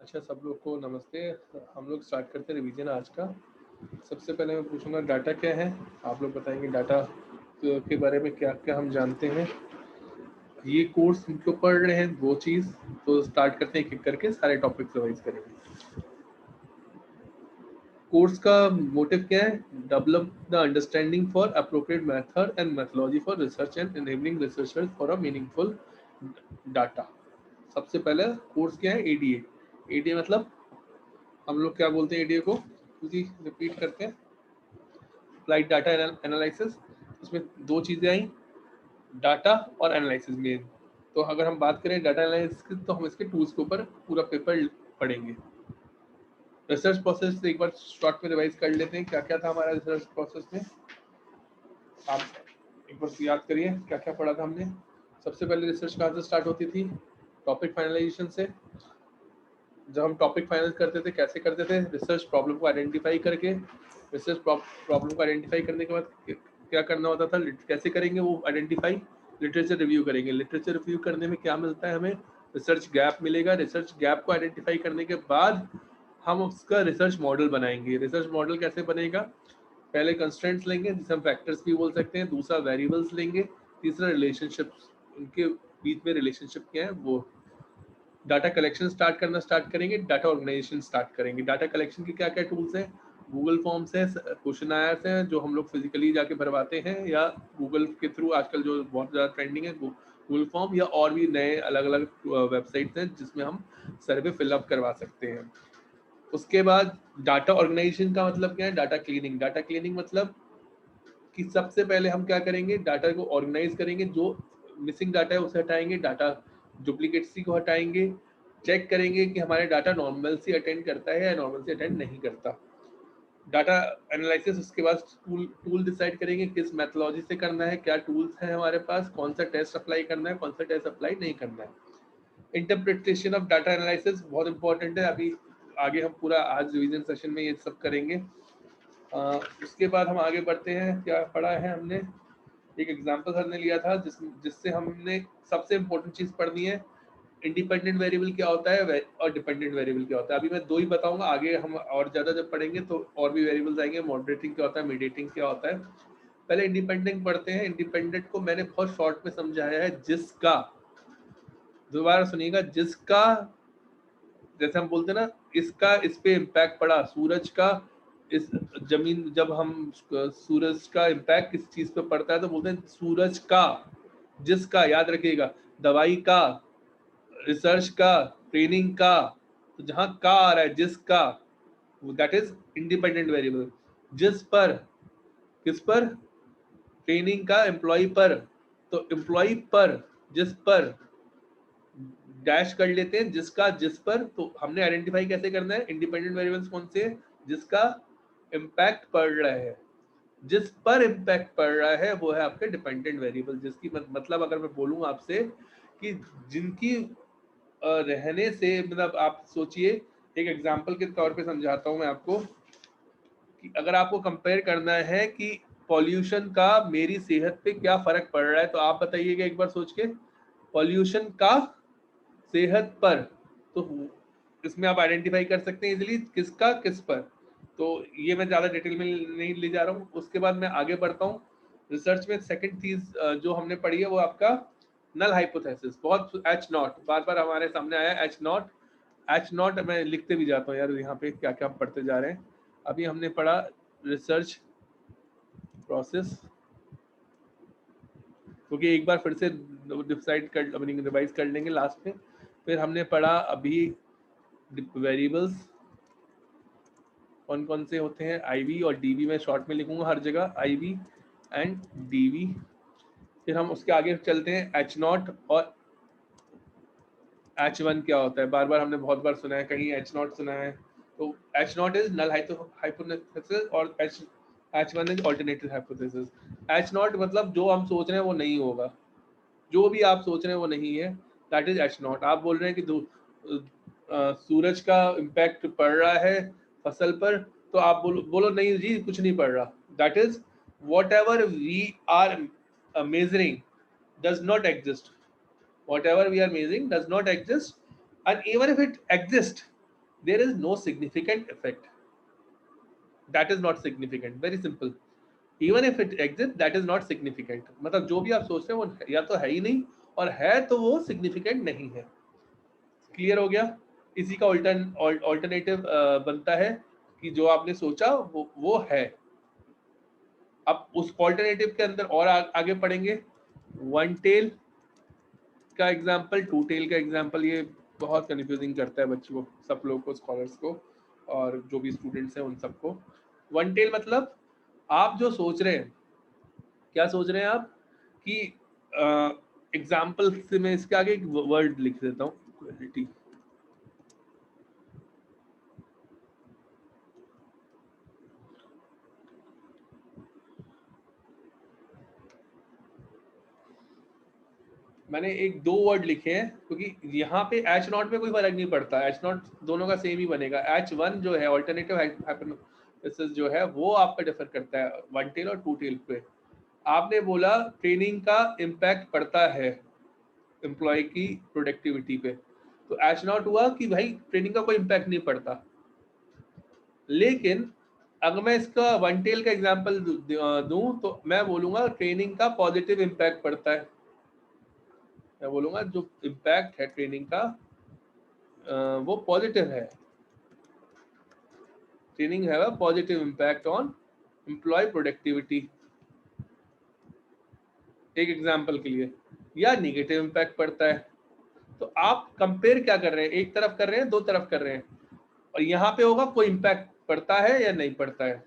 अच्छा, सब लोग को नमस्ते। हम लोग स्टार्ट करते हैं रिवीजन आज का। सबसे पहले मैं पूछूंगा डाटा क्या है। आप लोग बताएंगे डाटा के बारे में क्या क्या हम जानते हैं। ये कोर्स हम लोग पढ़ रहे हैं वो चीज़। तो स्टार्ट करते हैं एक एक करके, सारे टॉपिक रिवाइज करेंगे। कोर्स का मोटिव क्या है? Develop the understanding for appropriate method and methodology for research and enabling researchers for a meaningful data. सबसे पहले कोर्स क्या है? एडीए। एडीए मतलब हम लोग क्या बोलते हैं एडीए को? जी रिपीट करते हैं। Applied data analysis. इसमें दो चीज़ें आई, डाटा और एनालिसिस मेन। तो अगर हम बात करें डाटा एनालिसिस की तो हम इसके टूल्स के ऊपर पूरा पेपर पढ़ेंगे। रिसर्च प्रोसेस एक बार शॉर्ट में रिवाइज कर लेते हैं, क्या क्या था हमारा रिसर्च प्रोसेस में। आप एक बार याद करिए क्या क्या पढ़ा था हमने। सबसे पहले रिसर्च कहाँ से स्टार्ट होती थी? टॉपिक फाइनलाइजेशन से। जब हम टॉपिक फाइनल करते थे कैसे करते थे? रिसर्च प्रॉब्लम को आइडेंटिफाई करके। रिसर्च प्रॉब्लम को आइडेंटिफाई करने के बाद क्या करना होता था, कैसे करेंगे वो आइडेंटिफाई? लिटरेचर रिव्यू करेंगे। लिटरेचर रिव्यू करने में क्या मिलता है हमें? रिसर्च गैप मिलेगा। रिसर्च गैप को आइडेंटिफाई करने के बाद हम उसका रिसर्च मॉडल बनाएंगे। रिसर्च मॉडल कैसे बनेगा? पहले कंस्ट्रेंट्स लेंगे जिसे हम फैक्टर्स भी बोल सकते हैं, दूसरा वेरिएबल्स लेंगे, तीसरा रिलेशनशिप्स, उनके बीच में रिलेशनशिप क्या है वो। डाटा कलेक्शन स्टार्ट करेंगे, डाटा ऑर्गेनाइजेशन स्टार्ट करेंगे। डाटा कलेक्शन के क्या क्या टूल्स हैं? गूगल फॉर्म्स है, क्वेश्चन आयर्स हैं जो हम लोग फिजिकली जाके भरवाते हैं, या गूगल के थ्रू आजकल जो बहुत ज़्यादा ट्रेंडिंग है गूगल फॉर्म, या और भी नए अलग अलग वेबसाइट्स हैं जिसमें हम सर्वे फिलअप करवा सकते हैं। उसके बाद डाटा ऑर्गेनाइजेशन का मतलब क्या है? Data cleaning. डाटा क्लीनिंग मतलब कि सबसे पहले हम क्या करेंगे, डाटा को ऑर्गेनाइज करेंगे, जो मिसिंग डाटा है उसे हटाएंगे, डाटा डुप्लीकेट्स को हटाएंगे, चेक करेंगे कि हमारे डाटा नॉर्मल सी अटेंड करता है या नॉर्मल सी अटेंड नहीं करता। डाटा एनालिसिस, उसके बाद टूल डिसाइड करेंगे किस मेथोलॉजी से करना है, क्या टूल्स हैं हमारे पास, कौन सा टेस्ट अप्लाई करना है, कौन सा टेस्ट अप्लाई नहीं करना है। इंटरप्रिटेशन ऑफ डाटा एनालिसिस बहुत इंपॉर्टेंट है। अभी आगे हम पूरा आज रिवीजन सेशन में ये सब करेंगे। उसके बाद हम आगे बढ़ते हैं। क्या पढ़ा है हमने? एक एग्जांपल हमने लिया था जिससे हमने सबसे इंपॉर्टेंट चीज पढ़नी है, इंडिपेंडेंट वेरिएबल क्या होता है और डिपेंडेंट वेरिएबल क्या होता है। अभी मैं दो ही बताऊंगा, आगे हम और ज्यादा जब पढ़ेंगे तो और भी वेरिएबल्स आएंगे। मॉडरेटिंग क्या होता है, मीडिएटिंग क्या होता है। पहले इंडिपेंडेंट पढ़ते हैं। इंडिपेंडेंट को मैंने बहुत शॉर्ट में समझाया है, जिसका, दोबारा सुनिएगा, जिसका, जैसे हम बोलते हैं ना, इसका इस पे इम्पैक्ट पड़ा, सूरज का इस जमीन, जब हम सूरज का इम्पैक्ट किस चीज पे पड़ता है तो बोलते हैं सूरज का, जिसका, याद रखिएगा, दवाई का, रिसर्च का, ट्रेनिंग का। तो जहां का आ रहा है, जिसका, दैट इज इंडिपेंडेंट वेरिएबल। जिस पर, किस पर? ट्रेनिंग का एम्प्लॉय पर। तो एम्प्लॉय पर, जिस पर डैश कर लेते हैं, जिसका जिस पर। तो हमने आइडेंटिफाई कैसे करना है, इंडिपेंडेंट वेरिएबल्स कौन से? जिसका इम्पैक्ट पड़ रहा है, जिस पर इम्पैक्ट पड़ रहा है वो है आपके डिपेंडेंट वेरिएबल। जिसकी मतलब अगर मैं बोलूँ आपसे कि जिनकी रहने से, मतलब आप सोचिए, एक एग्जांपल के तौर पे समझाता हूँ मैं आपको कि अगर आपको कंपेयर करना है कि पॉल्यूशन का मेरी सेहत पे क्या फर्क पड़ रहा है, तो आप बताइएगा एक बार सोच के, पॉल्यूशन का सेहत पर। तो इसमें आप आइडेंटिफाई कर सकते हैं इजीली किसका किस पर। तो ये मैं ज़्यादा डिटेल में नहीं ले जा रहा हूँ। उसके बाद मैं आगे बढ़ता हूँ। रिसर्च में सेकंड चीज जो हमने पढ़ी है वो आपका नल हाइपोथेसिस। बहुत एच नॉट बार बार हमारे सामने आया, एच नॉट। एच नॉट मैं लिखते भी जाता हूँ यार, यहाँ पे क्या क्या पढ़ते जा रहे हैं। अभी हमने पढ़ा रिसर्च प्रोसेस, क्योंकि एक बार फिर से डिसाइड कर, रिवाइज कर लेंगे लास्ट में। फिर हमने पढ़ा अभी वेरिएबल्स कौन कौन से होते हैं, आईवी और डीवी। मैं शॉर्ट में लिखूंगा हर जगह, आईवी एंड डीवी। फिर हम उसके आगे चलते हैं, एच नॉट और एच वन क्या होता है। बार बार हमने बहुत बार सुना है, कहीं एच नॉट सुना है। तो H naught is null hypothesis और H one is alternative hypothesis. H naught मतलब जो हम सोच रहे हैं वो नहीं होगा, जो भी आप सोच रहे हैं वो नहीं है, दैट इज एच नॉट। आप बोल रहे हैं कि सूरज का इम्पैक्ट पड़ रहा है फसल पर, तो आप बोलो बोलो नहीं जी कुछ नहीं पड़ रहा, that is whatever we are measuring does not exist. Whatever we are measuring does not exist, and even if it exists, there is no significant effect, that is not significant, very simple. Even if it exist that is not significant, मतलब जो भी आप सोच रहे हैं वो या तो है ही नहीं, और है तो वो सिग्निफिकेंट नहीं है। क्लियर हो गया? इसी का ऑल्टरनेटिव बनता है कि जो आपने सोचा वो है। अब उस ऑल्टरनेटिव के अंदर और आगे पढ़ेंगे। वन टेल का एग्जांपल, टू टेल का एग्जांपल, ये बहुत कंफ्यूजिंग करता है बच्चों को, सब लोग को, स्कॉलर्स को और जो भी स्टूडेंट्स हैं उन सबको। वन टेल मतलब आप जो सोच रहे हैं, क्या सोच रहे हैं आप कि एग्जाम्पल से मैं इसके आगे एक वर्ड लिख देता हूँ, क्वालिटी। मैंने एक दो वर्ड लिखे हैं क्योंकि यहाँ पे एच नॉट में कोई फर्क नहीं पड़ता, एच नॉट दोनों का सेम ही बनेगा। एच वन जो है ऑल्टरनेटिव हाइपोथेसिस जो है वो आपका डिफर करता है वन टेल और टू टेल पे। आपने बोला ट्रेनिंग का इम्पैक्ट पड़ता है एम्प्लॉय की प्रोडक्टिविटी पे, तो एच नॉट हुआ कि भाई ट्रेनिंग का कोई इम्पैक्ट नहीं पड़ता। लेकिन अगर मैं इसका वन टेल का एग्जांपल दूं तो मैं बोलूंगा ट्रेनिंग का पॉजिटिव इम्पैक्ट पड़ता है। मैं बोलूंगा जो इम्पैक्ट है ट्रेनिंग का वो पॉजिटिव है। Training have a positive impact on employee productivity, एक एग्जांपल के लिए, या नेगेटिव इम्पैक्ट पड़ता है। तो आप कंपेयर क्या कर रहे हैं, एक तरफ कर रहे हैं, दो तरफ कर रहे हैं, और यहाँ पे होगा कोई इम्पैक्ट पड़ता है या नहीं पड़ता है।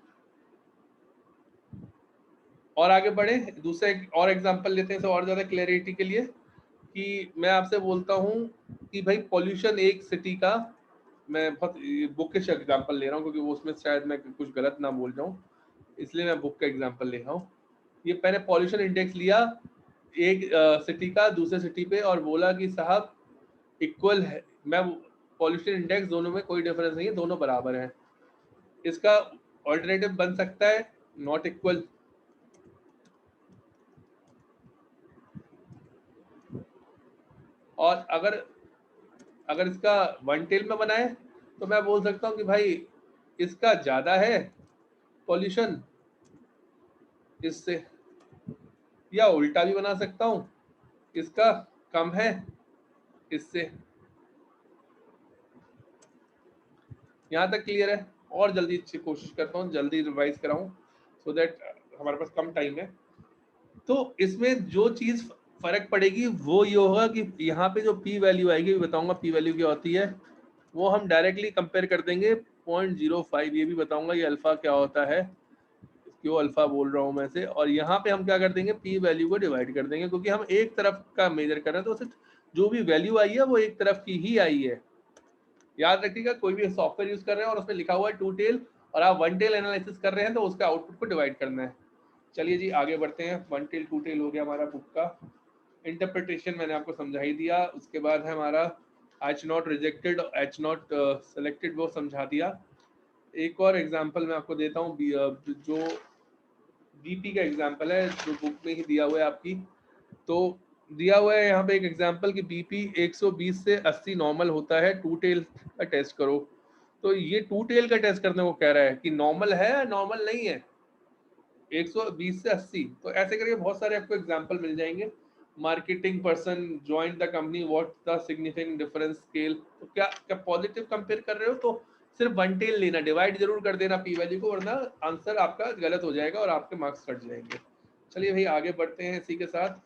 और आगे बढ़े, दूसरा एक और एग्जांपल लेते हैं और ज्यादा क्लैरिटी के लिए, कि मैं आपसे बोलता हूँ कि भाई पॉल्यूशन एक सिटी का, मैं बहुत बुकिश एग्जांपल ले रहा हूँ क्योंकि वो उसमें शायद मैं कुछ गलत ना बोल जाऊँ, इसलिए मैं बुक का एग्जांपल ले रहा हूँ। ये मैंने पॉल्यूशन इंडेक्स लिया एक सिटी का दूसरे सिटी पे और बोला कि साहब इक्वल है, मैं पॉल्यूशन इंडेक्स दोनों में कोई डिफरेंस नहीं है, दोनों बराबर हैं। इसका ऑल्टरनेटिव बन सकता है नॉट इक्वल। और अगर इसका वन टेल में बनाए तो मैं बोल सकता हूँ कि भाई इसका ज्यादा है पॉल्यूशन इससे, या उल्टा भी बना सकता हूँ इसका कम है इससे। यहाँ तक क्लियर है? और जल्दी अच्छी कोशिश करता हूँ जल्दी रिवाइज कराऊं सो दैट हमारे पास कम टाइम है। तो इसमें जो चीज फर्क पड़ेगी वो ये होगा कि यहाँ पे जो पी वैल्यू आएगी, बताऊंगा पी वैल्यू क्या होती है, वो हम डायरेक्टली कंपेयर कर देंगे 0.05, ये भी बताऊंगा ये अल्फा क्या होता है, क्यों अल्फा बोल रहा हूँ मैं से। और यहाँ पे हम क्या कर देंगे, पी वैल्यू को डिवाइड कर देंगे क्योंकि हम एक तरफ का मेजर कर रहे हैं, तो सिर्फ जो भी वैल्यू आई है वो एक तरफ की ही आई है। याद रखिएगा कोई भी सॉफ्टवेयर यूज कर रहे हैं और उसमें लिखा हुआ है टू टेल और आप वन टेल एनालिसिस कर रहे हैं तो उसका आउटपुट को डिवाइड करना है। चलिए जी आगे बढ़ते हैं। वन टेल टू टेल हो गया हमारा बुक का इंटरप्रिटेशन, मैंने आपको समझा ही दिया। उसके बाद है हमारा H not rejected, H not selected, वो समझा दिया। एक और एग्जांपल मैं आपको देता हूँ, जो बीपी का एग्जांपल है जो बुक में ही दिया हुआ है आपकी। तो दिया हुआ है यहाँ पे एक एग्जांपल कि बीपी 120 से 80 नॉर्मल होता है, टू टेल का टेस्ट करो। तो ये टू टेल का टेस्ट करने को कह रहा है कि नॉर्मल है या नॉर्मल नहीं है 120 से 80। तो ऐसे करके बहुत सारे आपको एग्जांपल मिल जाएंगे। Marketing person join the company, what the significant difference scale. तो क्या क्या पॉजिटिव कंपेयर कर रहे हो तो सिर्फ वन टेल लेना, डिवाइड जरूर कर देना पी वैल्यू को, वरना आंसर आपका गलत हो जाएगा और आपके मार्क्स कट जाएंगे। चलिए भाई आगे बढ़ते हैं इसी के साथ।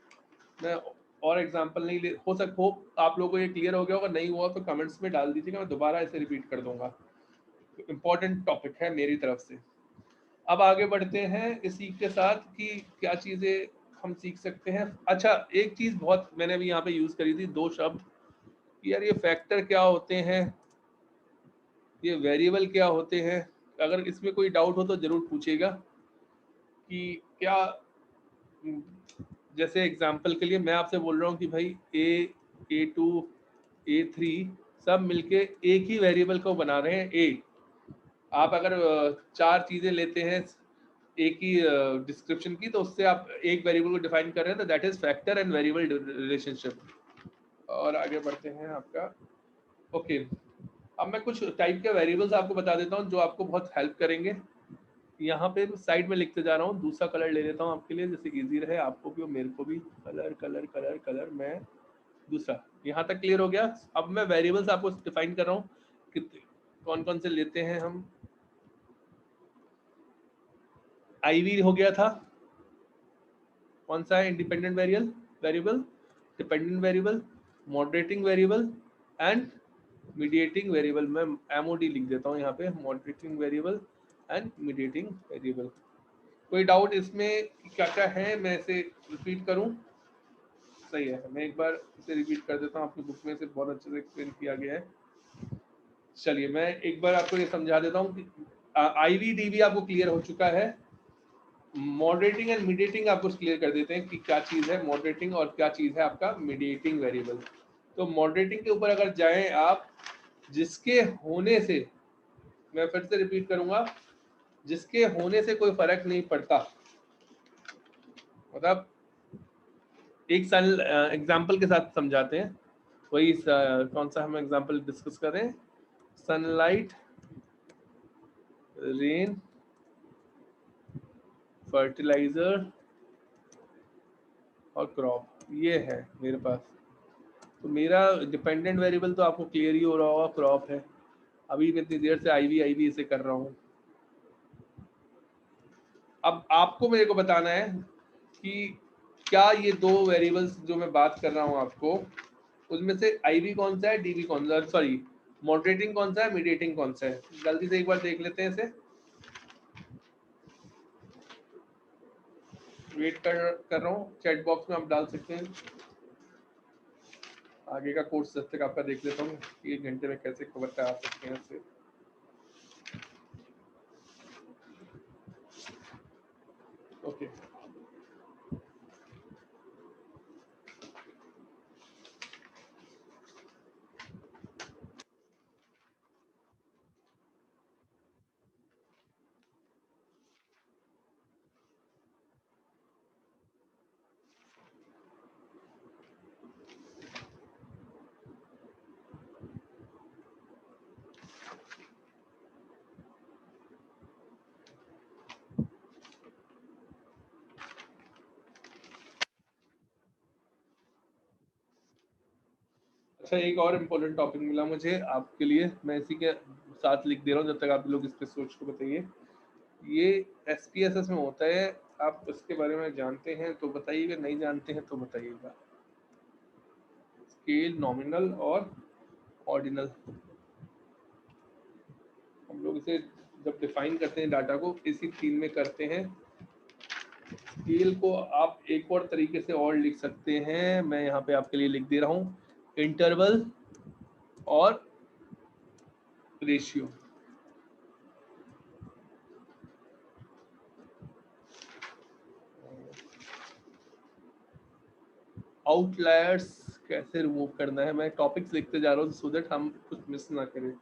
मैं और एग्जांपल नहीं ले हो आप लोगों को ये क्लियर हो गया होगा, नहीं हुआ तो कमेंट्स में डाल दीजिएगा, मैं दोबारा इसे रिपीट कर दूंगा। इंपॉर्टेंट टॉपिक है मेरी तरफ से। अब आगे बढ़ते हैं इसी के साथ कि क्या चीजें हम सीख सकते हैं। अच्छा एक चीज बहुत मैंने भी यहाँ पे यूज करी थी, दो शब्द कि यार ये फैक्टर क्या होते हैं, ये वेरिएबल क्या होते हैं। अगर इसमें कोई डाउट हो तो जरूर पूछेगा कि क्या, जैसे एग्जांपल के लिए मैं आपसे बोल रहा हूँ कि भाई A2 A3 सब मिलके एक ही वेरिएबल को बना रहे हैं ए। आप अगर चार चीजें लेते हैं एक ही डिस्क्रिप्शन की तो उससे आप एक वेरिएबल को डिफाइन कर रहे हैं, तो that is factor and variable relationship. और आगे बढ़ते हैं आपका ओके। अब मैं कुछ टाइप के वेरिएबल्स आपको बता देता हूँ जो आपको बहुत हेल्प करेंगे। यहाँ पे साइड में लिखते जा रहा हूँ, दूसरा कलर ले लेता हूँ आपके लिए, जैसे इजी रहे आपको भी और मेरे को भी। कलर कलर कलर कलर मैं दूसरा। यहाँ तक क्लियर हो गया। अब मैं वेरिएबल्स आपको डिफाइन कर रहा हूँ कि कौन कौन से लेते हैं हम। आईवी हो गया था, कौन सा है independent variable, dependent variable, moderating variable and mediating variable. मैं एमओडी लिख देता हूँ यहाँ पे, moderating variable and mediating variable. कोई डाउट इसमें क्या क्या है, मैं इसे रिपीट करूँ? सही है, मैं एक बार इसे रिपीट कर देता हूँ, आपकी बुक में से बहुत अच्छे से एक्सप्लेन किया गया है। चलिए मैं एक बार आपको ये समझा देता हूँ कि आईवी डीवी आपको क्लियर हो चुका है। मॉडरेटिंग एंड मीडिएटिंग आपको क्लियर कर देते हैं कि क्या चीज़ है मॉडरेटिंग और क्या चीज़ है आपका मीडिएटिंग वेरिएबल। तो मॉडरेटिंग के ऊपर अगर जाएं आप, जिसके होने से, मैं फिर से रिपीट करूंगा, जिसके होने से कोई फर्क नहीं पड़ता। मतलब एक साल एग्जाम्पल के साथ समझाते हैं, वही कौन सा हम एग्जाम्पल डिस्कस करें? सनलाइट, रेन, फर्टिलाइजर और क्रॉप, ये है मेरे पास। तो मेरा डिपेंडेंट वेरिएबल तो आपको क्लियर ही हो रहा होगा, क्रॉप है। अभी मैं इतनी देर से आईवी इसे कर रहा हूँ। अब आपको मेरे को बताना है कि क्या ये दो वेरिएबल्स जो मैं बात कर रहा हूँ आपको, उसमें से आईवी कौन सा है, डीवी कौन सा, सॉरी मॉडरेटिंग कौन सा है, मीडिएटिंग कौन सा है? जल्दी से एक बार देख लेते हैं इसे। वेट कर रहा हूँ, चैट बॉक्स में आप डाल सकते हैं। आगे का कोर्स जब तक आपका देख लेता हूँ, 1 घंटे में कैसे कवर करा सकते हैं इसे। ओके अच्छा, एक और इम्पोर्टेंट टॉपिक मिला मुझे आपके लिए, मैं इसी के साथ लिख दे रहा हूँ जब तक आप लोग इस पे सोच को बताइए। ये SPSS में होता है, आप इसके बारे में जानते हैं तो बताइएगा, नहीं जानते हैं तो बताइएगा। स्केल, नॉमिनल और ऑर्डिनल, हम लोग इसे जब डिफाइन करते हैं डाटा को इसी 3 में करते हैं। स्केल को आप एक और तरीके से और लिख सकते हैं, मैं यहाँ पे आपके लिए लिख दे रहा हूँ, इंटरवल और रेशियो। आउटलायर्स कैसे रिमूव करना है, मैं टॉपिक्स लिखते जा रहा हूँ सो दैट हम कुछ मिस ना करें।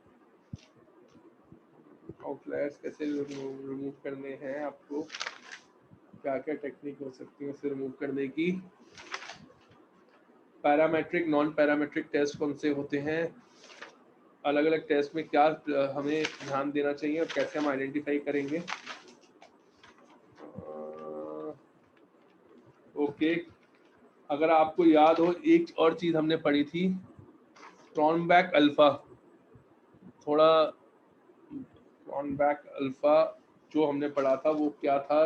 आउटलायर्स कैसे रिमूव करने हैं आपको, क्या क्या टेक्निक हो सकती है इसे रिमूव करने की। पैरामेट्रिक, नॉन पैरामेट्रिक टेस्ट कौन से होते हैं, अलग अलग टेस्ट में क्या हमें ध्यान देना चाहिए और कैसे हम आइडेंटिफाई करेंगे। ओके, अगर आपको याद हो एक और चीज हमने पढ़ी थी, क्रॉनबैक अल्फा, थोड़ा क्रॉनबैक अल्फा जो हमने पढ़ा था वो क्या था,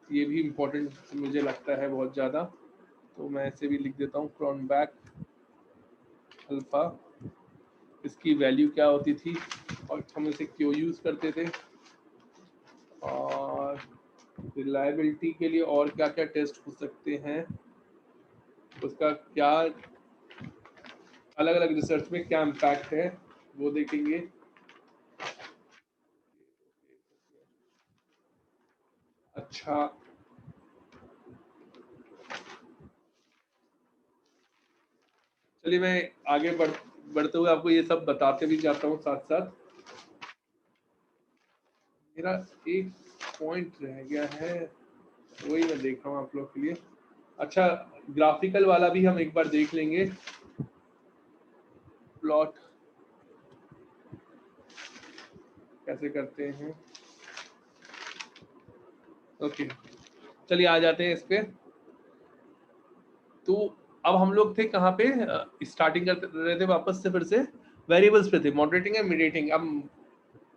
ये भी इम्पोर्टेंट मुझे लगता है बहुत ज़्यादा, तो मैं इसे भी लिख देता हूँ, क्रॉनबैक अल्फा, इसकी वैल्यू क्या होती थी और हम इसे क्यों यूज़ करते थे, और रिलायबिलिटी के लिए और क्या क्या टेस्ट हो सकते हैं, उसका क्या अलग अलग रिसर्च में क्या इम्पैक्ट है वो देखेंगे। अच्छा, चलिए मैं आगे बढ़ते हुए आपको ये सब बताते भी जाता हूँ साथ साथ। मेरा एक पॉइंट रह गया है, वही मैं देख रहा हूँ आप लोग के लिए। अच्छा, ग्राफिकल वाला भी हम एक बार देख लेंगे, प्लॉट कैसे करते हैं। ओके, चलिए आ जाते हैं इस पे। तो अब हम लोग थे कहाँ पे, स्टार्टिंग कर रहे थे वापस से, फिर से वेरिएबल्स पे थे, मॉडरेटिंग एंड मीडिएटिंग। अब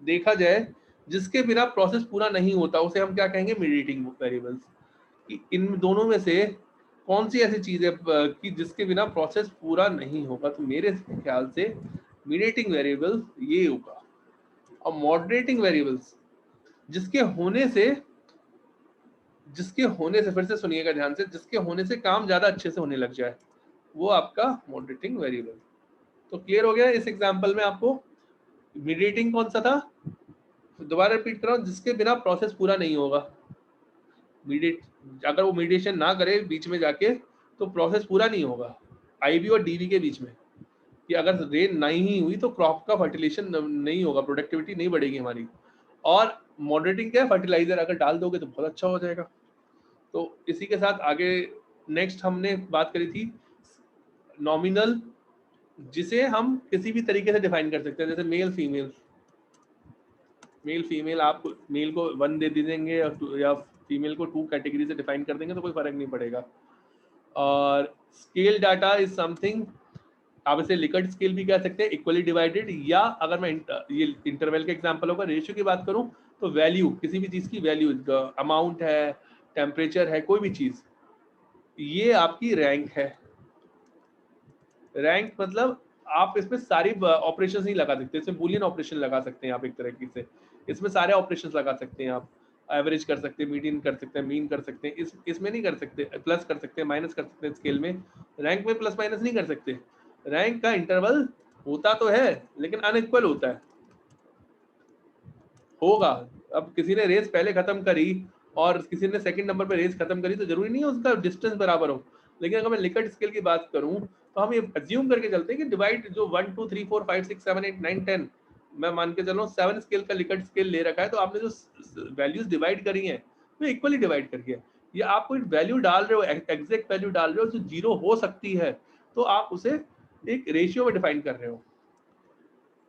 देखा जाए जिसके बिना प्रोसेस पूरा नहीं होता उसे हम क्या कहेंगे, मीडिएटिंग वेरिएबल्स। कि इन दोनों में से कौन सी ऐसी चीज है कि जिसके बिना प्रोसेस पूरा नहीं होगा, तो मेरे ख्याल से मीडिएटिंग वेरिएबल ये होगा। और मॉडरेटिंग वेरिएबल्स जिसके होने से फिर से सुनिएगा ध्यान से, जिसके होने से काम ज्यादा अच्छे से होने लग जाए, वो आपका मॉडरेटिंग वेरिएबल। तो क्लियर हो गया इस एग्जांपल में आपको। मीडिएटिंग कौन सा था, दोबारा रिपीट कर रहा हूं, जिसके बिना प्रोसेस पूरा नहीं होगा। मीडिएट अगर वो मीडिएशन ना करे बीच में जाके तो प्रोसेस पूरा नहीं होगा, आईबी और डीबी के बीच में। कि अगर रेन नहीं हुई तो क्रॉप का फर्टिलाइजेशन नहीं होगा, प्रोडक्टिविटी नहीं बढ़ेगी हमारी। और मॉडरेटिंग क्या है, फर्टिलाइजर अगर डाल दोगे तो बहुत अच्छा हो जाएगा। तो इसी के साथ आगे नेक्स्ट हमने बात करी थी नॉमिनल, जिसे हम किसी भी तरीके से डिफाइन कर सकते हैं, जैसे मेल फीमेल। आप मेल को 1 दे देंगे या फीमेल को 2 कैटेगरी से डिफाइन कर देंगे तो कोई फर्क नहीं पड़ेगा। और स्केल डाटा इज समथिंग, आप इसे लिकर्ट स्केल भी कह सकते हैं, इक्वली डिवाइडेड। या अगर मैं ये इंटरवल के एग्जांपल होगा, रेशियो की बात करूं तो वैल्यू, किसी भी चीज की वैल्यू, अमाउंट है, टेम्परेचर है, कोई भी चीज, ये आपकी रैंक है। रैंक मतलब आप इसमें सारी ऑपरेशंस नहीं लगा सकते, इसमें बूलियन ऑपरेशन लगा सकते हैं आप एक तरीके से, इसमें सारे ऑपरेशंस लगा सकते हैं आप। एवरेज कर सकते हैं, मीडियन कर सकते हैं, मीन कर सकते हैं, इसमें नहीं कर सकते। प्लस कर सकते हैं, माइनस कर सकते हैं, स्केल में रैंक में प्लस माइनस नहीं कर सकते। रैंक का इंटरवल होता तो है लेकिन अनइक्वल होता है, होगा। अब किसी ने रेस पहले खत्म करी और किसी ने सेकंड नंबर पे रेस खत्म करी तो जरूरी नहीं है उसका डिस्टेंस बराबर हो। लेकिन अगर मैं लिकर्ट स्केल की बात करूं तो हम ये अज्यूम करके चलते हैं कि डिवाइड जो 1 2 3 4 5 6 7 8 9 10, मैं मान के चल रहा हूँ 7 स्केल का लिकर्ट स्केल ले रखा है, तो आपने जो वैल्यूज डिवाइड करी है वो इक्वली डिवाइड करके है। या आप कोई वैल्यू डाल रहे हो, एग्जैक्ट वैल्यू डाल रहे हो जो जीरो हो सकती है, तो आप उसे एक रेशियो में डिफाइन कर रहे हो।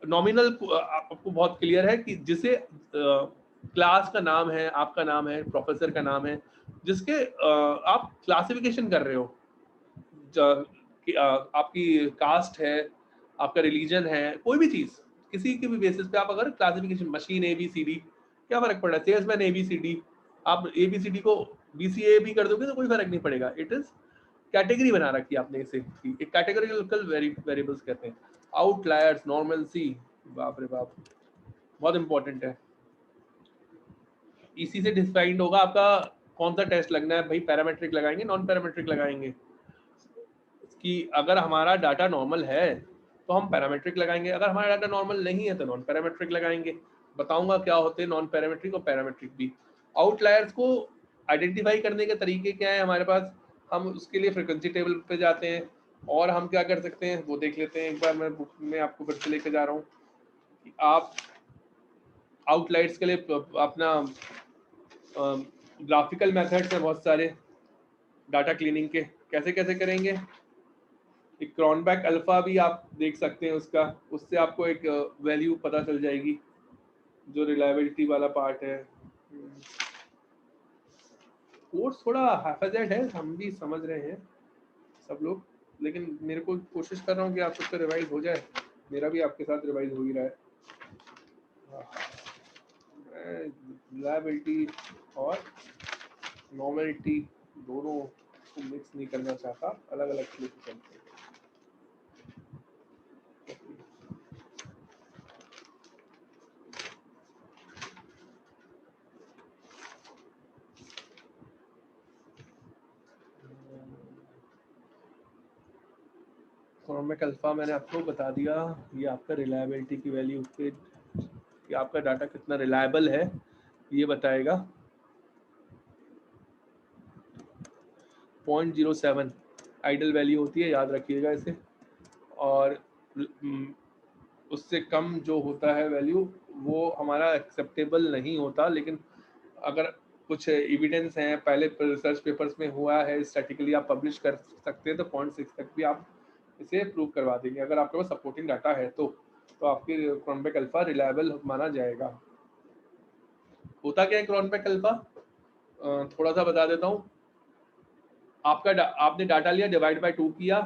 नॉमिनल आपको बहुत क्लियर है कि जिसे क्लास का नाम है, आपका नाम है, प्रोफेसर का नाम है, जिसके आप क्लासिफिकेशन कर रहे हो, कि आपकी कास्ट है, आपका रिलीजन है, कोई भी चीज, किसी के भी बेसिस पे आप अगर क्लासिफिकेशन, मशीन ABCD, क्या फर्क पड़ रहा है, सेल्समैन ABCD, आप ABCD को BCA भी कर दोगे तो कोई फर्क नहीं पड़ेगा। इट इज कैटेगरी बना रखी है आपने इसे, एक कैटेगरिकल वेरिएबल्स कहते हैं। आउटलायर्स, नॉर्मल सी, बाप रे बाप, बहुत इंपॉर्टेंट है। इसी से डिफाइंड होगा आपका कौन सा टेस्ट लगना है भाई, पैरामेट्रिक लगाएंगे, नॉन पैरामेट्रिक लगाएंगे। कि अगर हमारा डाटा नॉर्मल है तो हम पैरामेट्रिक लगाएंगे, अगर हमारा डाटा नॉर्मल नहीं है तो नॉन पैरामेट्रिक लगाएंगे। बताऊंगा क्या होते हैं नॉन पैरामेट्रिक और पैरामेट्रिक भी। आउटलायर्स को आइडेंटिफाई करने के तरीके क्या है हमारे पास, हम उसके लिए फ्रिक्वेंसी टेबल पे जाते हैं और हम क्या कर सकते हैं वो देख लेते हैं। एक बार मैं बुक में आपको फिर से लेके जा रहा हूँ कि आप आउटलायर्स के लिए अपना ग्राफिकल मेथड्स हैं बहुत सारे डाटा क्लीनिंग के, कैसे कैसे करेंगे। एक क्रॉनबैक अल्फा भी आप देख सकते हैं उसका, उससे आपको एक वैल्यू पता चल जाएगी जो रिलायबिलिटी वाला पार्ट है। कोर्स थोड़ा हाफाजेड है, हम भी समझ रहे हैं सब लोग, लेकिन मेरे को कोशिश कर रहा हूँ कि आप सबका रिवाइज हो जाए, मेरा भी आपके साथ रिवाइज हो ही रहा है। मैं रिलायबिलिटी और नॉर्मलिटी दोनों को मिक्स नहीं करना चाहता, अलग अलग चलते हैं। क्रॉनबैक अल्फा मैंने आपको बता दिया, ये आपका रिलायबिलिटी की वैल्यू पे, कि आपका डाटा कितना रिलायबल है ये बताएगा। 0.07 आइडल वैल्यू होती है, याद रखिएगा इसे। और उससे कम जो होता है वैल्यू वो हमारा एक्सेप्टेबल नहीं होता। लेकिन अगर कुछ एविडेंस हैं, पहले रिसर्च पेपर्स में हुआ है, स्टैटिकली आप पब्लिश कर सकते हैं, तो 0.6 तक भी आप इसे प्रूव करवा देंगे अगर आपके पास सपोर्टिंग डाटा है तो आपके क्रॉनबैक अल्फा रिलायबल माना जाएगा। होता क्या है क्रोनबेक अल्फा, थोड़ा सा बता देता हूँ। आपने डाटा लिया, डिवाइड बाय 2 किया,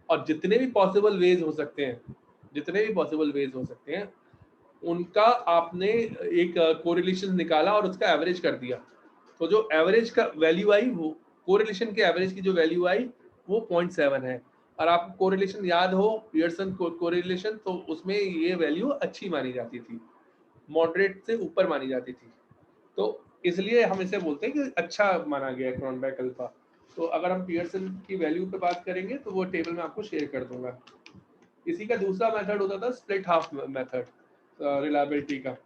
और जितने भी पॉसिबल वेज हो सकते हैं, जितने भी पॉसिबल वेज हो सकते हैं उनका आपने एक कोरिलेशन निकाला और उसका एवरेज कर दिया। तो जो एवरेज का वैल्यू आई, वो कोरिलेशन के एवरेज की जो वैल्यू आई वो 0.7 है। और आपको कोरिलेशन याद हो, पियर्सन कोरिलेशन, तो उसमें ये वैल्यू अच्छी मानी जाती थी, मॉडरेट से ऊपर मानी जाती थी। तो इसलिए हम इसे बोलते हैं कि अच्छा माना गया है क्रोनबेक अल्फा। तो अगर हम पियर्सन की वैल्यू पे बात करेंगे तो वो टेबल में आपको शेयर कर दूंगा। इसी का दूसरा मेथड होता था स्प्लिट हाफ मेथड रिलायबिलिटी का।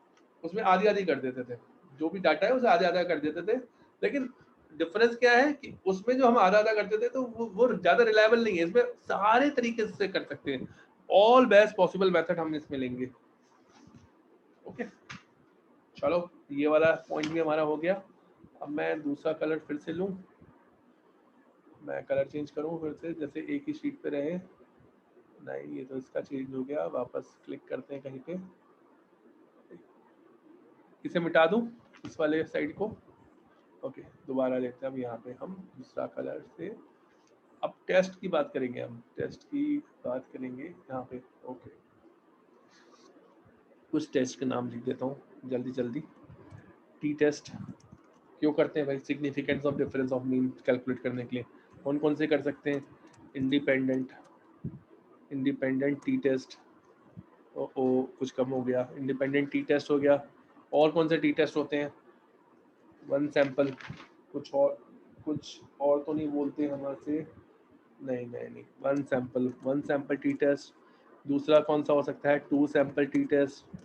उसमें आधी आधी कर देते थे, जो भी डाटा है उसे आधा आधा कर देते थे। लेकिन डिफरेंस क्या है कि उसमें जो हम आधा आधा करते थे तो वो ज्यादा रिलायबल नहीं है। इसमें सारे तरीके से कर सकते हैं, ऑल बेस्ट पॉसिबल मेथड हम इसमें लेंगे। ओके, चलो ये वाला पॉइंट भी हमारा हो गया। अब मैं दूसरा कलर फिर से लूं, मैं कलर चेंज करूं फिर से, जैसे एक ही शीट पे रहे। नहीं, ये तो इसका चेंज हो गया, वापस क्लिक करते हैं कहीं पे, इसे मिटा दूं इस वाले साइड को। ओके, दोबारा लेते हैं। अब यहाँ पे हम दूसरा कलर से, अब टेस्ट की बात करेंगे, हम टेस्ट की बात करेंगे यहाँ पे। ओके, कुछ टेस्ट के नाम लिख देता हूँ जल्दी जल्दी। टी टेस्ट क्यों करते हैं भाई? Significance of difference of mean calculate करने के लिए। कौन कौन से कर सकते हैं? इंडिपेंडेंट, इंडिपेंडेंट टी टेस्ट, ओ कुछ कम हो गया, इंडिपेंडेंट टी टेस्ट हो गया। और कौन से टी टेस्ट होते हैं? वन सैंपल, कुछ और तो नहीं बोलते हमारे से? नहीं नहीं नहीं, वन सैंपल टी टेस्ट। दूसरा कौन सा हो सकता है? Two sample t test.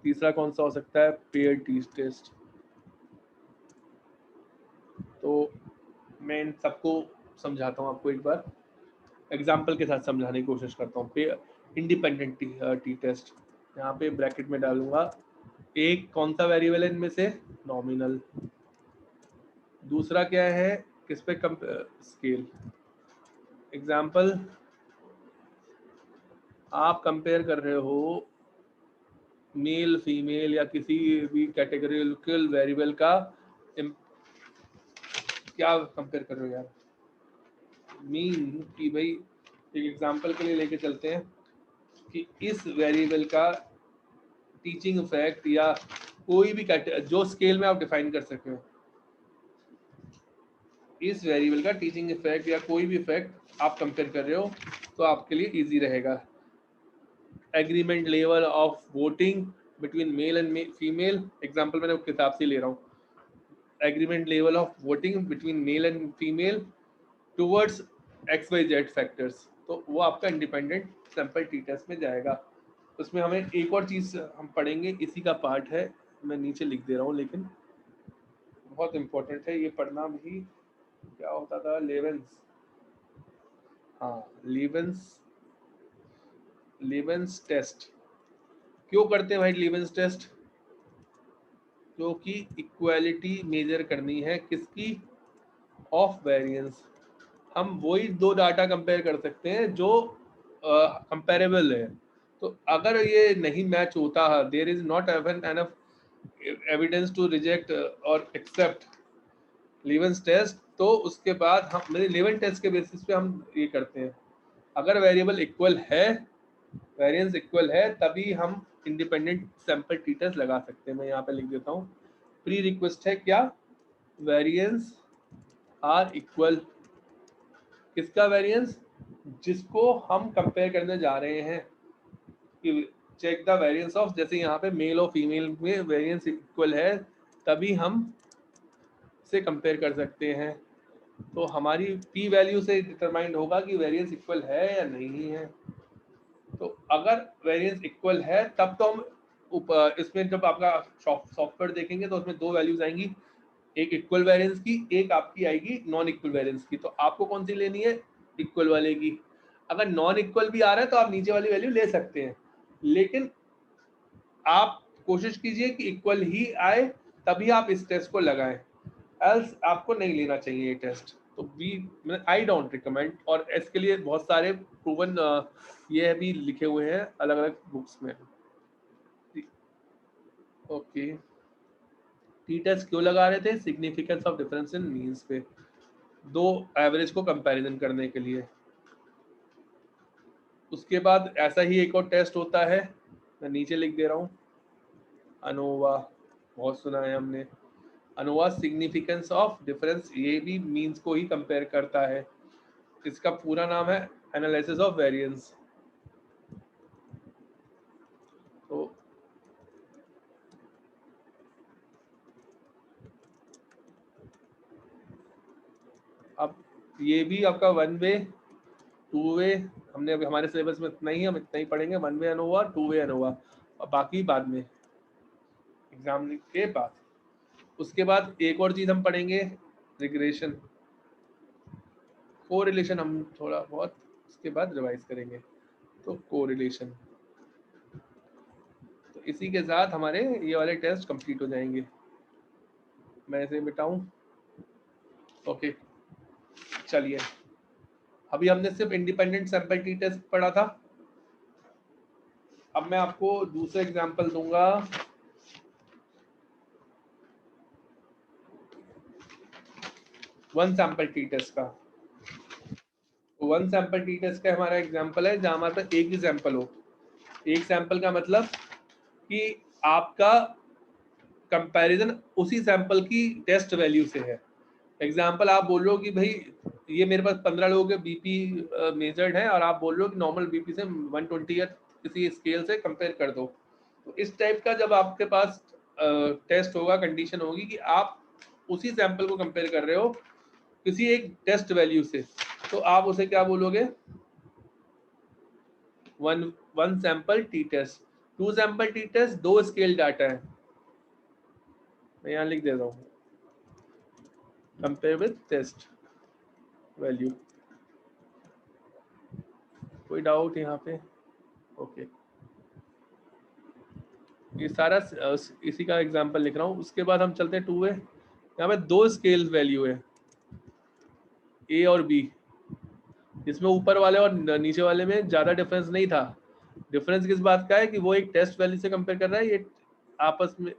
तीसरा कौन सा हो सकता है? Pair t test. तो मैं इन सबको समझाता हूँ आपको एक बार, एग्जाम्पल के साथ समझाने की कोशिश करता हूँ। इंडिपेंडेंट टी टेस्ट, यहाँ पे ब्रैकेट में डालूंगा, एक कौन सा वेरिएबल है इनमें से? नॉमिनल। दूसरा क्या है? किस पे स्केल। एग्जाम्पल, आप कंपेयर कर रहे हो मेल फीमेल या किसी भी कैटेगरिकल वेरिएबल का, क्या कंपेयर कर रहे हो यार? मीन कि भाई, एक एग्जांपल के लिए लेके चलते हैं कि इस वेरिएबल का टीचिंग इफेक्ट या कोई भी जो स्केल में आप डिफाइन कर सकते हो, इस वेरिएबल का टीचिंग इफेक्ट या कोई भी इफेक्ट आप कंपेयर कर रहे हो तो आपके लिए इजी रहेगा। Agreement level of voting between male and female, example मैंने किताब से ले रहा हूँ। Agreement level of voting between male and female towards XYZ factors, तो वो आपका इंडिपेंडेंट सैंपल टी टेस्ट में जाएगा। उसमें हमें एक और चीज हम पढ़ेंगे, इसी का पार्ट है, मैं नीचे लिख दे रहा हूँ, लेकिन बहुत इंपॉर्टेंट है ये पढ़ना भी। क्या होता था? लेवेंस, हाँ लेवेंस, लेवेंस टेस्ट। क्यों करते हैं भाई लेवेंस टेस्ट? क्योंकि इक्वालिटी मेजर करनी है किसकी? Of variance. हम वही दो डाटा कंपेयर कर सकते हैं जो कंपेरेबल है। तो अगर ये नहीं मैच होता है, there is not even enough evidence to reject और एक्सेप्ट लीवेंस टेस्ट, तो उसके बाद हम लीवेंस टेस्ट के बेसिस पे हम ये करते हैं। अगर वेरिएबल इक्वल है, वेरिएंस इक्वल है, तभी हम इंडिपेंडेंट सैंपल टी टेस्ट लगा सकते हैं। मैं यहाँ पे लिख देता हूँ, प्री रिक्वेस्ट है क्या? Variance are equal. किसका वेरिएंस? जिसको हम कंपेयर करने जा रहे हैं कि चेक द वेरिएंस ऑफ, जैसे यहाँ पे मेल और फीमेल में वेरिएंस इक्वल है तभी हम से कंपेयर कर सकते हैं। तो हमारी पी वैल्यू से डिटरमाइंड होगा कि वेरिएंस इक्वल है या नहीं है। तो अगर वेरिएंस इक्वल है तब तो हम इसमें जब आपका सॉफ्टवेयर देखेंगे तो उसमें दो वैल्यूज आएंगी, एक इक्वल वेरिएंस की, एक आपकी आएगी नॉन इक्वल वेरिएंस की। तो आपको कौन सी लेनी है? इक्वल वाले की। अगर नॉन इक्वल भी आ रहा है तो आप नीचे वाली वैल्यू ले सकते हैं, लेकिन आप कोशिश कीजिए कि इक्वल ही आए, तभी आप इस टेस्ट को लगाएं, एल्स आपको नहीं लेना चाहिए ये टेस्ट। तो वी आई डोंट रिकमेंड, और इसके लिए बहुत सारे प्रूवन ये भी लिखे हुए हैं अलग अलग बुक्स में। ओके, टी टेस्ट क्यों लगा रहे थे? Significance of difference in means पे, दो एवरेज को कंपैरिजन करने के लिए। उसके बाद ऐसा ही एक और टेस्ट होता है, मैं नीचे लिख दे रहा हूँ, अनोवा, बहुत सुना है हमने। अनोवा सिग्निफिकेंस ऑफ डिफरेंस, ये भी मीन्स को ही कंपेयर करता है। इसका पूरा नाम है एनालिसिस ऑफ वेरिएंस। तो अब ये भी आपका वन वे, टू वे, हमने अभी हमारे सिलेबस में इतना ही, हम इतना ही पढ़ेंगे, one way ANOVA, two way ANOVA, और बाकी बाद में एग्जाम के बाद। उसके बाद एक और चीज हम पढ़ेंगे, रिग्रेशन, कोरिलेशन हम थोड़ा बहुत उसके बाद रिवाइज करेंगे। तो कोरिलेशन, तो इसी के साथ हमारे ये वाले टेस्ट कंप्लीट हो जाएंगे। मैं इसे मिटाऊं, ओके। चलिए, अभी हमने सिर्फ इंडिपेंडेंट सैंपल टी टेस्ट पढ़ा था। अब मैं आपको दूसरा एग्जांपल दूंगा, वन सैंपल टी टेस्ट का। वन सैंपल टी टेस्ट का हमारा एग्जांपल है जहां हमारे पास एक ही सैंपल हो। एक सैंपल का मतलब कि आपका कंपैरिजन उसी सैंपल की टेस्ट वैल्यू से है। एग्जांपल आप बोल रहे हो कि भाई ये मेरे पास 15 लोगों के बीपी मेजर्ड है, और आप बोल रहे हो कि नॉर्मल बीपी से 120 या किसी स्केल से कंपेयर कर दो। तो इस टाइप का जब आपके पास टेस्ट होगा, कंडीशन होगी कि आप उसी सैंपल को कंपेयर कर रहे हो किसी एक टेस्ट वैल्यू से, तो आप उसे क्या बोलोगे? One sample t test. Two sample t test, दो स्केल डाटा है, मैं यहाँ लिख देता हूँ, कंपेयर विद टेस्ट वैल्यू। कोई डाउट यहाँ पे? ओके, ये सारा इसी का एग्जांपल लिख रहा हूँ। उसके बाद हम चलते हैं टू वे। यहाँ पे दो स्केल वैल्यू है, ए और बी, जिसमें ऊपर वाले और नीचे वाले में ज़्यादा डिफरेंस नहीं था। डिफरेंस किस बात का है कि वो एक टेस्ट वैल्यू से कंपेयर कर रहा है, ये आपस में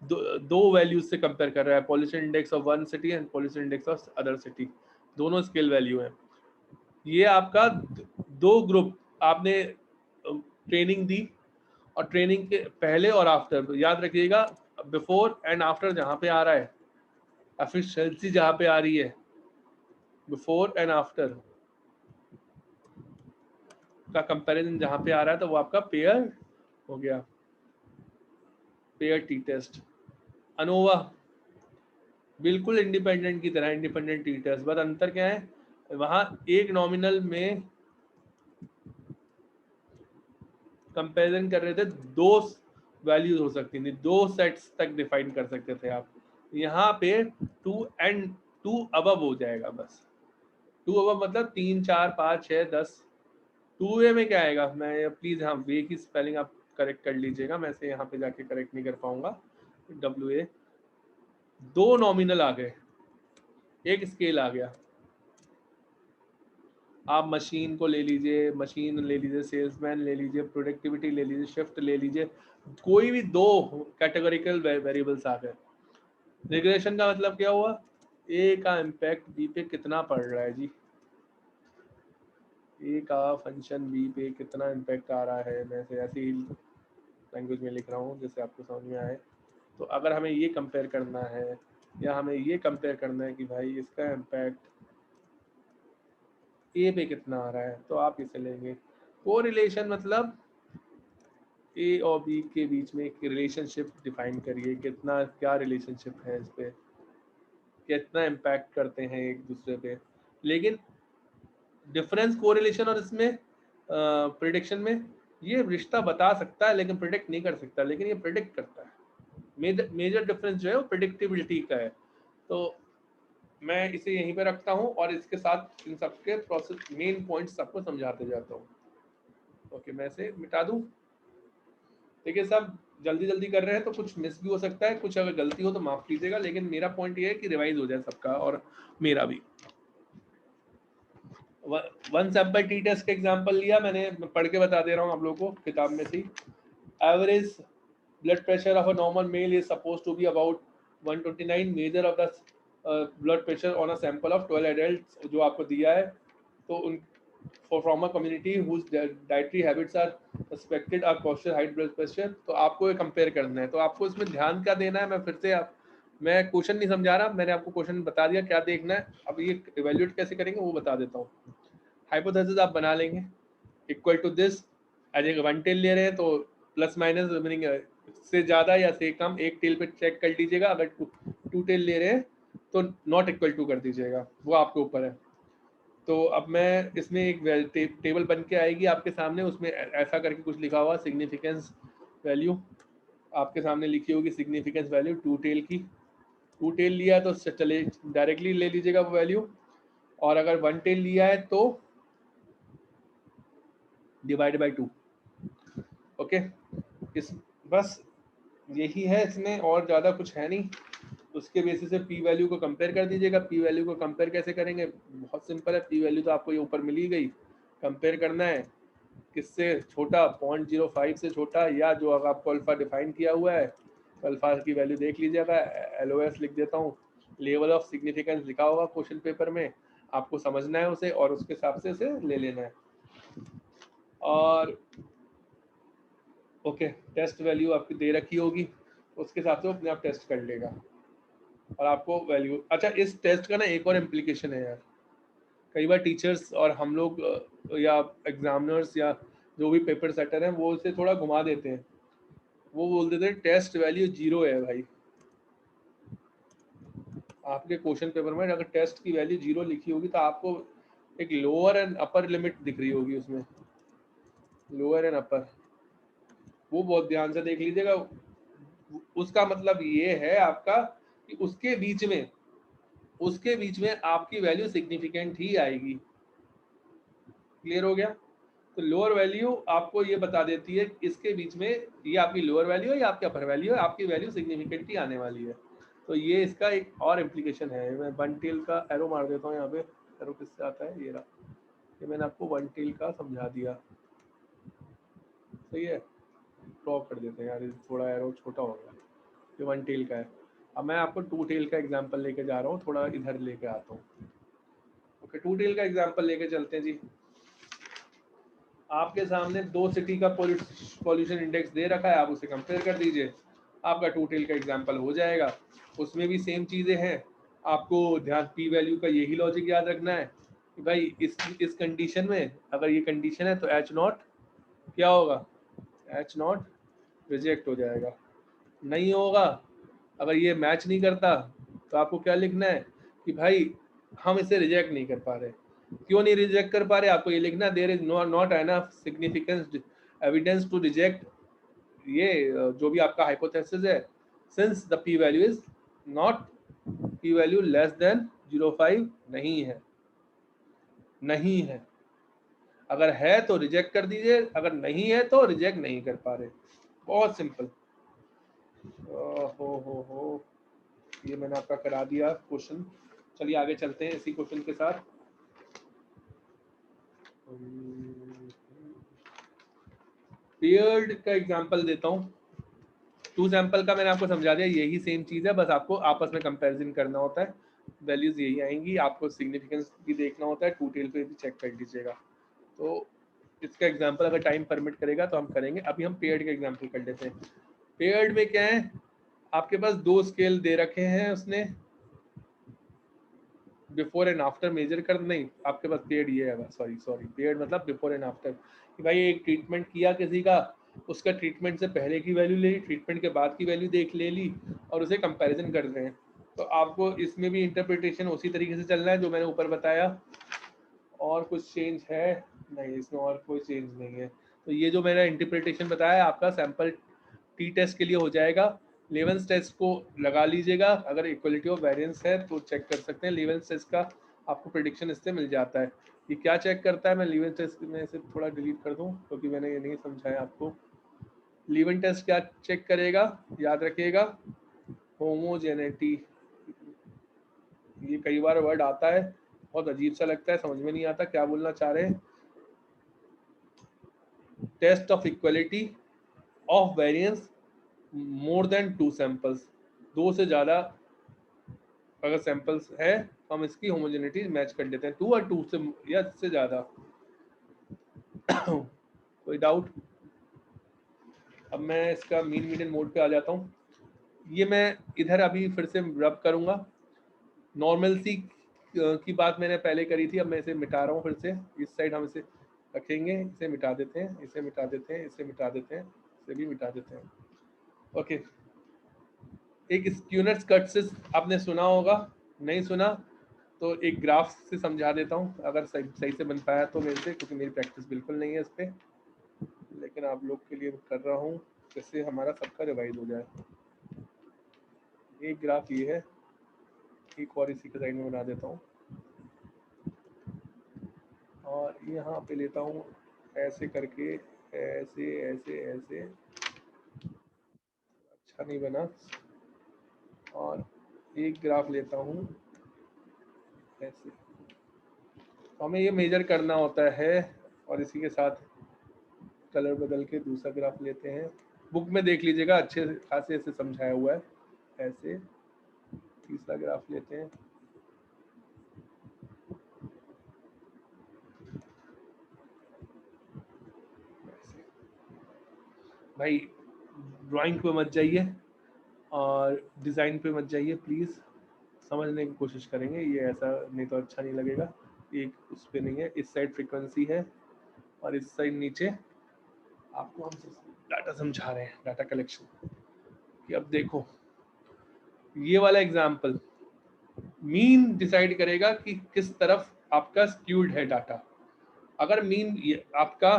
दो वैल्यूज से कंपेयर कर रहा है, pollution index of one city and pollution index of other city, दोनों स्केल वैल्यू है। ये आपका दो ग्रुप, आपने ट्रेनिंग दी, और ट्रेनिंग के पहले और आफ्टर, याद रखिएगा बिफोर एंड आफ्टर जहाँ पे आ रहा है, एफिशिएंसी जहाँ पे आ रही है, बिफोर एंड आफ्टर का कंपैरिजन जहाँ पे आ रहा है, तो वो आपका पेयर हो गया, पेयर टी टेस्ट। अनोवा बिल्कुल इंडिपेंडेंट की तरह, इंडिपेंडेंट टी टेस्ट, बस अंतर क्या है, वहाँ एक नॉमिनल में कंपैरिजन कर रहे थे, दो वैल्यूज हो सकती थी, दो सेट्स तक डिफाइन कर सकते थे आप। यहाँ पे टू एंड टू अबव हो जाएगा बस। टू अबव मतलब 3, 4, 5, 6, 10। टू वे में क्या आएगा, मैं प्लीज हाँ वे की स्पेलिंग आप करेक्ट कर लीजिएगा, मैं से यहाँ पे जाके करेक्ट नहीं कर पाऊंगा। WA, दो नॉमिनल आ गए, एक स्केल आ गया। आप मशीन को ले लीजिए, मशीन ले लीजिए, सेल्समैन ले लीजिए, प्रोडक्टिविटी ले लीजिए, शिफ्ट ले लीजिए, कोई भी दो कैटेगोरिकल वेरिएबल्स आ गए। रिग्रेशन का मतलब क्या हुआ? ए का इम्पैक्ट बी पे कितना पड़ रहा है जी, ए का फंक्शन बी पे कितना इम्पैक्ट आ रहा है, मैं ऐसी ही लैंग्वेज में लिख रहा हूँ जिससे आपको समझ में आए। तो अगर हमें ये कंपेयर करना है, या हमें ये कंपेयर करना है कि भाई इसका इम्पैक्ट ए पे कितना आ रहा है, तो आप इसे लेंगे। कोरिलेशन मतलब ए और बी के बीच में एक रिलेशनशिप डिफाइन करिए, कितना क्या रिलेशनशिप है, इस पे कितना इम्पैक्ट करते हैं एक दूसरे पे। लेकिन डिफरेंस कोरिलेशन और इसमें प्रिडिक्शन में, ये रिश्ता बता सकता है लेकिन प्रिडिक्ट नहीं कर सकता, लेकिन ये प्रिडिक्ट करता है। मेजर डिफरेंस जो है वो प्रिडिक्टिबिलिटी का है। तो मैं इसे यहीं पे रखता हूँ, और इसके साथ इन सबके प्रोसेस मेन पॉइंट्स आपको समझाते जाता हूँ। ओके, मैं इसे मिटा दूँ। देखिए सब जल्दी जल्दी कर रहे हैं तो कुछ मिस भी हो सकता है, कुछ अगर गलती हो तो माफ कीजिएगा, लेकिन मेरा पॉइंट ये है कि रिवाइज हो जाए सबका और मेरा भी। वन सैंपल टी टेस्ट का एग्जांपल लिया मैंने, पढ़ के बता दे रहा हूँ आप लोगों को किताब में से। Average blood pressure of a normal male is supposed to be about 129 measure of the blood pressure on a sample of 12 adults जो आपको दिया है, तो उन from a community whose dietary habits are suspected are causing high blood pressure, तो आपको ये compare करना है। तो आपको इसमें ध्यान क्या देना है, मैं फिर से मैं क्वेश्चन नहीं समझा रहा, मैंने आपको क्वेश्चन बता दिया क्या देखना है। अब ये इवेल्युएट कैसे करेंगे वो बता देता हूँ। हाइपोथेसिस आप बना लेंगे equal to this, as one tail ले रहे हैं तो प्लस माइनस मीनिंग से ज़्यादा या से कम एक टेल पे चेक कर लीजिएगा, अगर टू टेल ले रहे हैं तो नॉट इक्वल टू कर दीजिएगा, वो आपके ऊपर है। तो अब मैं इसमें एक टेबल बन के आएगी आपके सामने, उसमें ऐसा करके कुछ लिखा हुआ सिग्निफिकेंस वैल्यू आपके सामने लिखी होगी, सिग्निफिकेंस वैल्यू टू टेल की। टू टेल लिया तो चले डायरेक्टली ले लीजिएगा वो वैल्यू, और अगर वन टेल लिया है तो डिवाइड बाई 2। ओके, इस बस यही है इसमें, और ज़्यादा कुछ है नहीं। उसके बेसिस से पी वैल्यू को कंपेयर कर दीजिएगा। पी वैल्यू को कंपेयर कैसे करेंगे, बहुत सिंपल है। पी वैल्यू तो आपको ये ऊपर मिली गई, कंपेयर करना है किससे, छोटा 0.05 से छोटा, या जो अगर आपको अल्फा डिफाइन किया हुआ है, अल्फा की वैल्यू देख लीजिएगा। LOS लिख देता हूँ, लेवल ऑफ सिग्निफिकेंस लिखा होगा क्वेश्चन पेपर में, आपको समझना है उसे और उसके हिसाब से उसे ले लेना है। और ओके, टेस्ट वैल्यू आपकी दे रखी होगी, उसके हिसाब से वो अपने आप टेस्ट कर लेगा और आपको वैल्यू। अच्छा, इस टेस्ट का ना एक और इम्प्लीकेशन है यार, कई बार टीचर्स और हम लोग या एग्जामिनर्स या जो भी पेपर सेटर हैं वो उसे थोड़ा घुमा देते हैं। वो बोल देते हैं टेस्ट वैल्यू 0 है भाई। आपके क्वेश्चन पेपर में अगर टेस्ट की वैल्यू 0 लिखी होगी तो आपको एक लोअर एंड अपर लिमिट दिख रही होगी उसमें, लोअर एंड अपर, वो बहुत ध्यान से देख लीजिएगा। उसका मतलब ये है आपका कि उसके बीच में आपकी वैल्यू सिग्निफिकेंट ही आएगी। क्लियर हो गया? तो लोअर वैल्यू आपको ये बता देती है इसके बीच में ये आपकी लोअर वैल्यू है या आपकी अपर वैल्यू है, आपकी वैल्यू सिग्निफिकेंट ही आने वाली है। तो ये इसका एक और इम्प्लीकेशन है। मैं वन टेल का एरो मार देता हूँ यहाँ पे। एरो किससे आता है, ये रहा, ये मैंने आपको वन टेल का समझा दिया। सही है, ड्रॉप कर देते हैं यार, थोड़ा एरो छोटा हो गया। ये वन टेल का है। अब मैं आपको टू टेल का एग्जाम्पल लेके जा रहा हूँ, थोड़ा इधर लेके आता हूँ। ओके, टू टेल का एग्जाम्पल लेके चलते हैं जी। आपके सामने दो सिटी का पॉल्यूशन इंडेक्स दे रखा है, आप उसे कंपेयर कर दीजिए, आपका टू टेल का एग्जाम्पल हो जाएगा। उसमें भी सेम चीज़ें हैं, आपको ध्यान पी वैल्यू का यही लॉजिक याद रखना है कि भाई इस कंडीशन में अगर ये कंडीशन है तो एच नॉट क्या होगा, एच नॉट रिजेक्ट हो जाएगा। नहीं होगा, अगर ये मैच नहीं करता तो आपको क्या लिखना है कि भाई हम इसे रिजेक्ट नहीं कर पा रहे। क्यों नहीं रिजेक्ट कर पा रहे, आपको ये लिखना, there is not enough significance evidence to reject ये जो भी आपका हाइपोथेसिस है, since the p value is not, p value less than 0.5 नहीं है, नहीं है। अगर है तो रिजेक्ट कर दीजिए, अगर नहीं है तो रिजेक्ट नहीं कर पा रहे। बहुत सिंपल। हो ये मैंने आपका करा दिया क्वेश्चन। चलिए आगे चलते हैं इसी क्वेश्चन के साथ। पेयर्ड का एग्जांपल देता हूँ। टू सैंपल का मैंने आपको समझा दिया, यही सेम चीज़ है, बस आपको आपस में कंपैरिजन करना होता है, वैल्यूज यही आएंगी। आपको सिग्निफिकेंस भी देखना होता है, टू टेल पे भी चेक कर लीजिएगा। तो इसका एग्जांपल अगर टाइम परमिट करेगा तो हम करेंगे। अभी हम पेयर्ड का एग्जांपल कर लेते हैं। पेयर्ड में क्या है, आपके पास दो स्केल दे रखे हैं उसने, बिफोर एंड आफ्टर मेजर कर, नहीं आपके पास पेड ये है, सॉरी पेड मतलब बिफोर एंड आफ्टर, कि भाई एक ट्रीटमेंट किया किसी का, उसका ट्रीटमेंट से पहले की वैल्यू ले ली, ट्रीटमेंट के बाद की वैल्यू देख ले ली और उसे कंपैरिजन कर रहे हैं। तो आपको इसमें भी इंटरप्रिटेशन उसी तरीके से चलना है जो मैंने ऊपर बताया। और कुछ चेंज है नहीं इसमें, और कोई चेंज नहीं है। तो ये जो मैंने इंटरप्रिटेशन बताया आपका सैंपल टी टेस्ट के लिए हो जाएगा। लेवेंस टेस्ट को लगा लीजिएगा, अगर इक्वलिटी ऑफ वेरिएंस है तो चेक कर सकते हैं। लेवेंस टेस्ट का आपको प्रेडिक्शन इससे मिल जाता है। ये क्या चेक करता है, मैं लेवेंस टेस्ट में से थोड़ा डिलीट कर दूं क्योंकि मैंने ये नहीं समझाया आपको। लेवेंस टेस्ट क्या चेक करेगा, याद रखिएगा, होमोजेनिटी। ये कई बार वर्ड आता है, बहुत अजीब सा लगता है, समझ में नहीं आता क्या बोलना चाह रहे हैं। Test of equality of variance more than 2 samples, 2 से ज़्यादा अगर सैंपल्स है तो हम इसकी होमोजेनिटी मैच कर लेते हैं, 2 और 2 से या इससे ज़्यादा। कोई डाउट? अब मैं इसका मीन मीडियन मोड पे आ जाता हूँ। ये मैं इधर अभी फिर से रब करूँगा। नॉर्मलसी की बात मैंने पहले करी थी, अब मैं इसे मिटा रहा हूँ फिर से। इस साइड हम इसे रखेंगे, इसे मिटा देते हैं, इसे मिटा देते हैं, इसे मिटा देते हैं, इसे भी मिटा देते हैं। ओके, एक स्क्यूनर्स कर्ट्स आपने सुना होगा, नहीं सुना तो एक ग्राफ से समझा देता हूँ, अगर सही से बन पाया तो मेरे से, क्योंकि मेरी प्रैक्टिस बिल्कुल नहीं है इस पर, लेकिन आप लोग के लिए कर रहा हूँ जिससे हमारा सबका रिवाइज हो जाए। एक ग्राफ ये है, एक और इसी के साइड में बना देता हूँ, और यहाँ पे लेता हूँ ऐसे करके, ऐसे ऐसे ऐसे, अच्छा नहीं बना, और एक ग्राफ लेता हूँ ऐसे। तो हमें ये मेजर करना होता है, और इसी के साथ कलर बदल के दूसरा ग्राफ लेते हैं। बुक में देख लीजिएगा, अच्छे खासे ऐसे समझाया हुआ है। ऐसे तीसरा ग्राफ लेते हैं, ऐसे। भाई ड्राइंग पे मत जाइए और डिज़ाइन पे मत जाइए प्लीज़, समझने की कोशिश करेंगे, ये ऐसा नहीं तो अच्छा नहीं लगेगा। एक उस पर नहीं है, इस साइड फ्रीक्वेंसी है और इस साइड नीचे आपको हम डाटा समझा रहे हैं, डाटा कलेक्शन कि अब देखो ये वाला एग्जाम्पल मीन डिसाइड करेगा कि किस तरफ आपका स्क्यूड है डाटा। अगर मीन आपका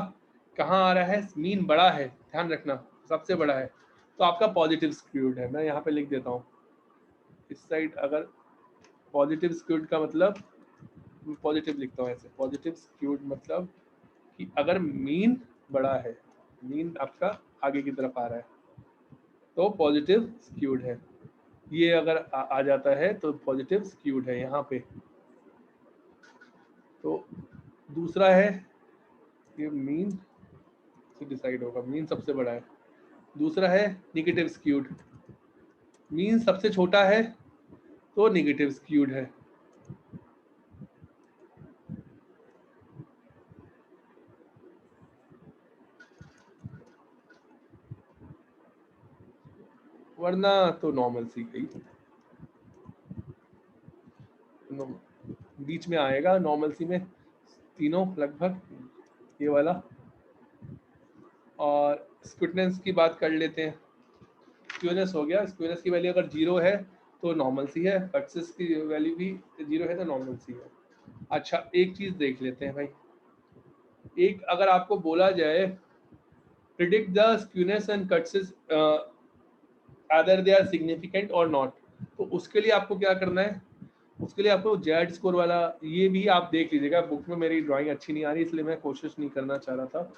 कहाँ आ रहा है, मीन बड़ा है, ध्यान रखना सबसे बड़ा है, तो आपका पॉजिटिव स्क्यूड है। मैं यहाँ पे लिख देता हूँ इस साइड, अगर पॉजिटिव स्क्यूड का मतलब, पॉजिटिव लिखता हूँ ऐसे, पॉजिटिव स्क्यूड मतलब कि अगर मीन बड़ा है, मीन आपका आगे की तरफ आ रहा है, तो पॉजिटिव स्क्यूड है। ये अगर आ जाता है तो पॉजिटिव स्क्यूड है यहाँ पे। तो दूसरा है ये मीन से डिसाइड होगा, मीन सबसे बड़ा है। दूसरा है निगेटिव स्क्यूड, मीन सबसे छोटा है तो निगेटिव स्क्यूड है। वरना तो नॉर्मल सी गई, बीच में आएगा नॉर्मल सी में तीनों लगभग, ये वाला। और स्क्विटनेस की बात कर लेते हैं। स्क्यूनेस हो गया, स्क्यूनेस की वैल्यू अगर 0 है तो नॉर्मल सी है, सक्सेस की वैल्यू भी 0 है तो नॉर्मल सी है। अच्छा एक चीज देख लेते हैं भाई, एक अगर आपको बोला जाए predict the skewness and kurtosis whether they are significant और नॉट, तो उसके लिए आपको क्या करना है, उसके लिए आपको जेड स्कोर वाला, ये भी आप देख लीजिएगा। बुक में मेरी ड्राइंग अच्छी नहीं आ रही इसलिए मैं कोशिश नहीं करना चाह रहा था।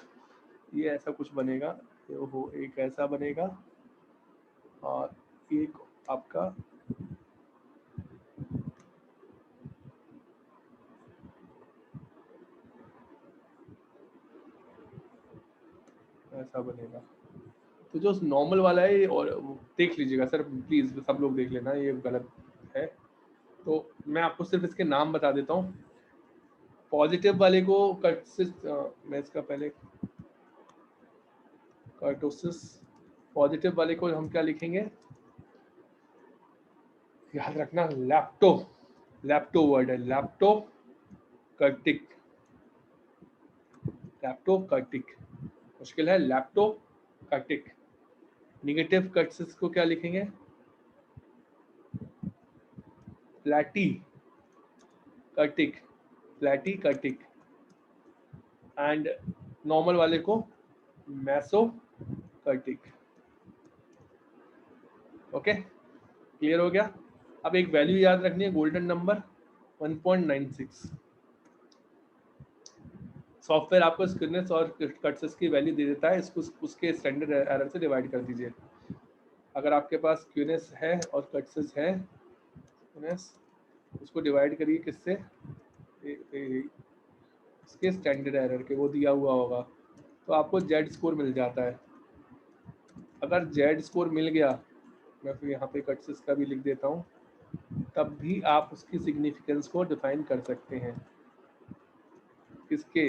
ये ऐसा कुछ बनेगा, वो एक ऐसा बनेगा, और एक आपका ऐसा बनेगा। तो जो नॉर्मल वाला है, और देख लीजिएगा सर प्लीज, सब लोग देख लेना, ये गलत है। तो मैं आपको सिर्फ इसके नाम बता देता हूँ। पॉजिटिव वाले को कर्टोसिस, मैं इसका पहले कर्टोसिस, पॉजिटिव वाले को हम क्या लिखेंगे, याद रखना लैप्टो, लैप्टो वर्ड है, लैप्टो कर्टिक, लैप्टो कर्टिक, मुश्किल है, लैप्टो कर्टिक। निगेटिव कर्टिस को क्या लिखेंगे, फ्लैटी कर्टिक, फ्लैटी कर्टिक। एंड नॉर्मल वाले को मैसो कर्टिक। ओके, क्लियर हो गया। अब एक वैल्यू याद रखनी है, गोल्डन नंबर 1.96। सॉफ्टवेयर आपको स्क्यूनेस और कट्स की वैल्यू दे देता है, इसको उसके स्टैंडर्ड एरर से डिवाइड कर दीजिए। अगर आपके पास स्क्यूनेस है और कट्स है, स्क्यूनेस उसको डिवाइड करिए किससे, इसके स्टैंडर्ड एरर के, वो दिया हुआ होगा, तो आपको जेड स्कोर मिल जाता है। अगर जेड स्कोर मिल गया, मैं फिर यहाँ पे कर्ट्सिस का भी लिख देता हूँ, तब भी आप उसकी सिग्निफिकेंस को डिफाइन कर सकते हैं। किसके?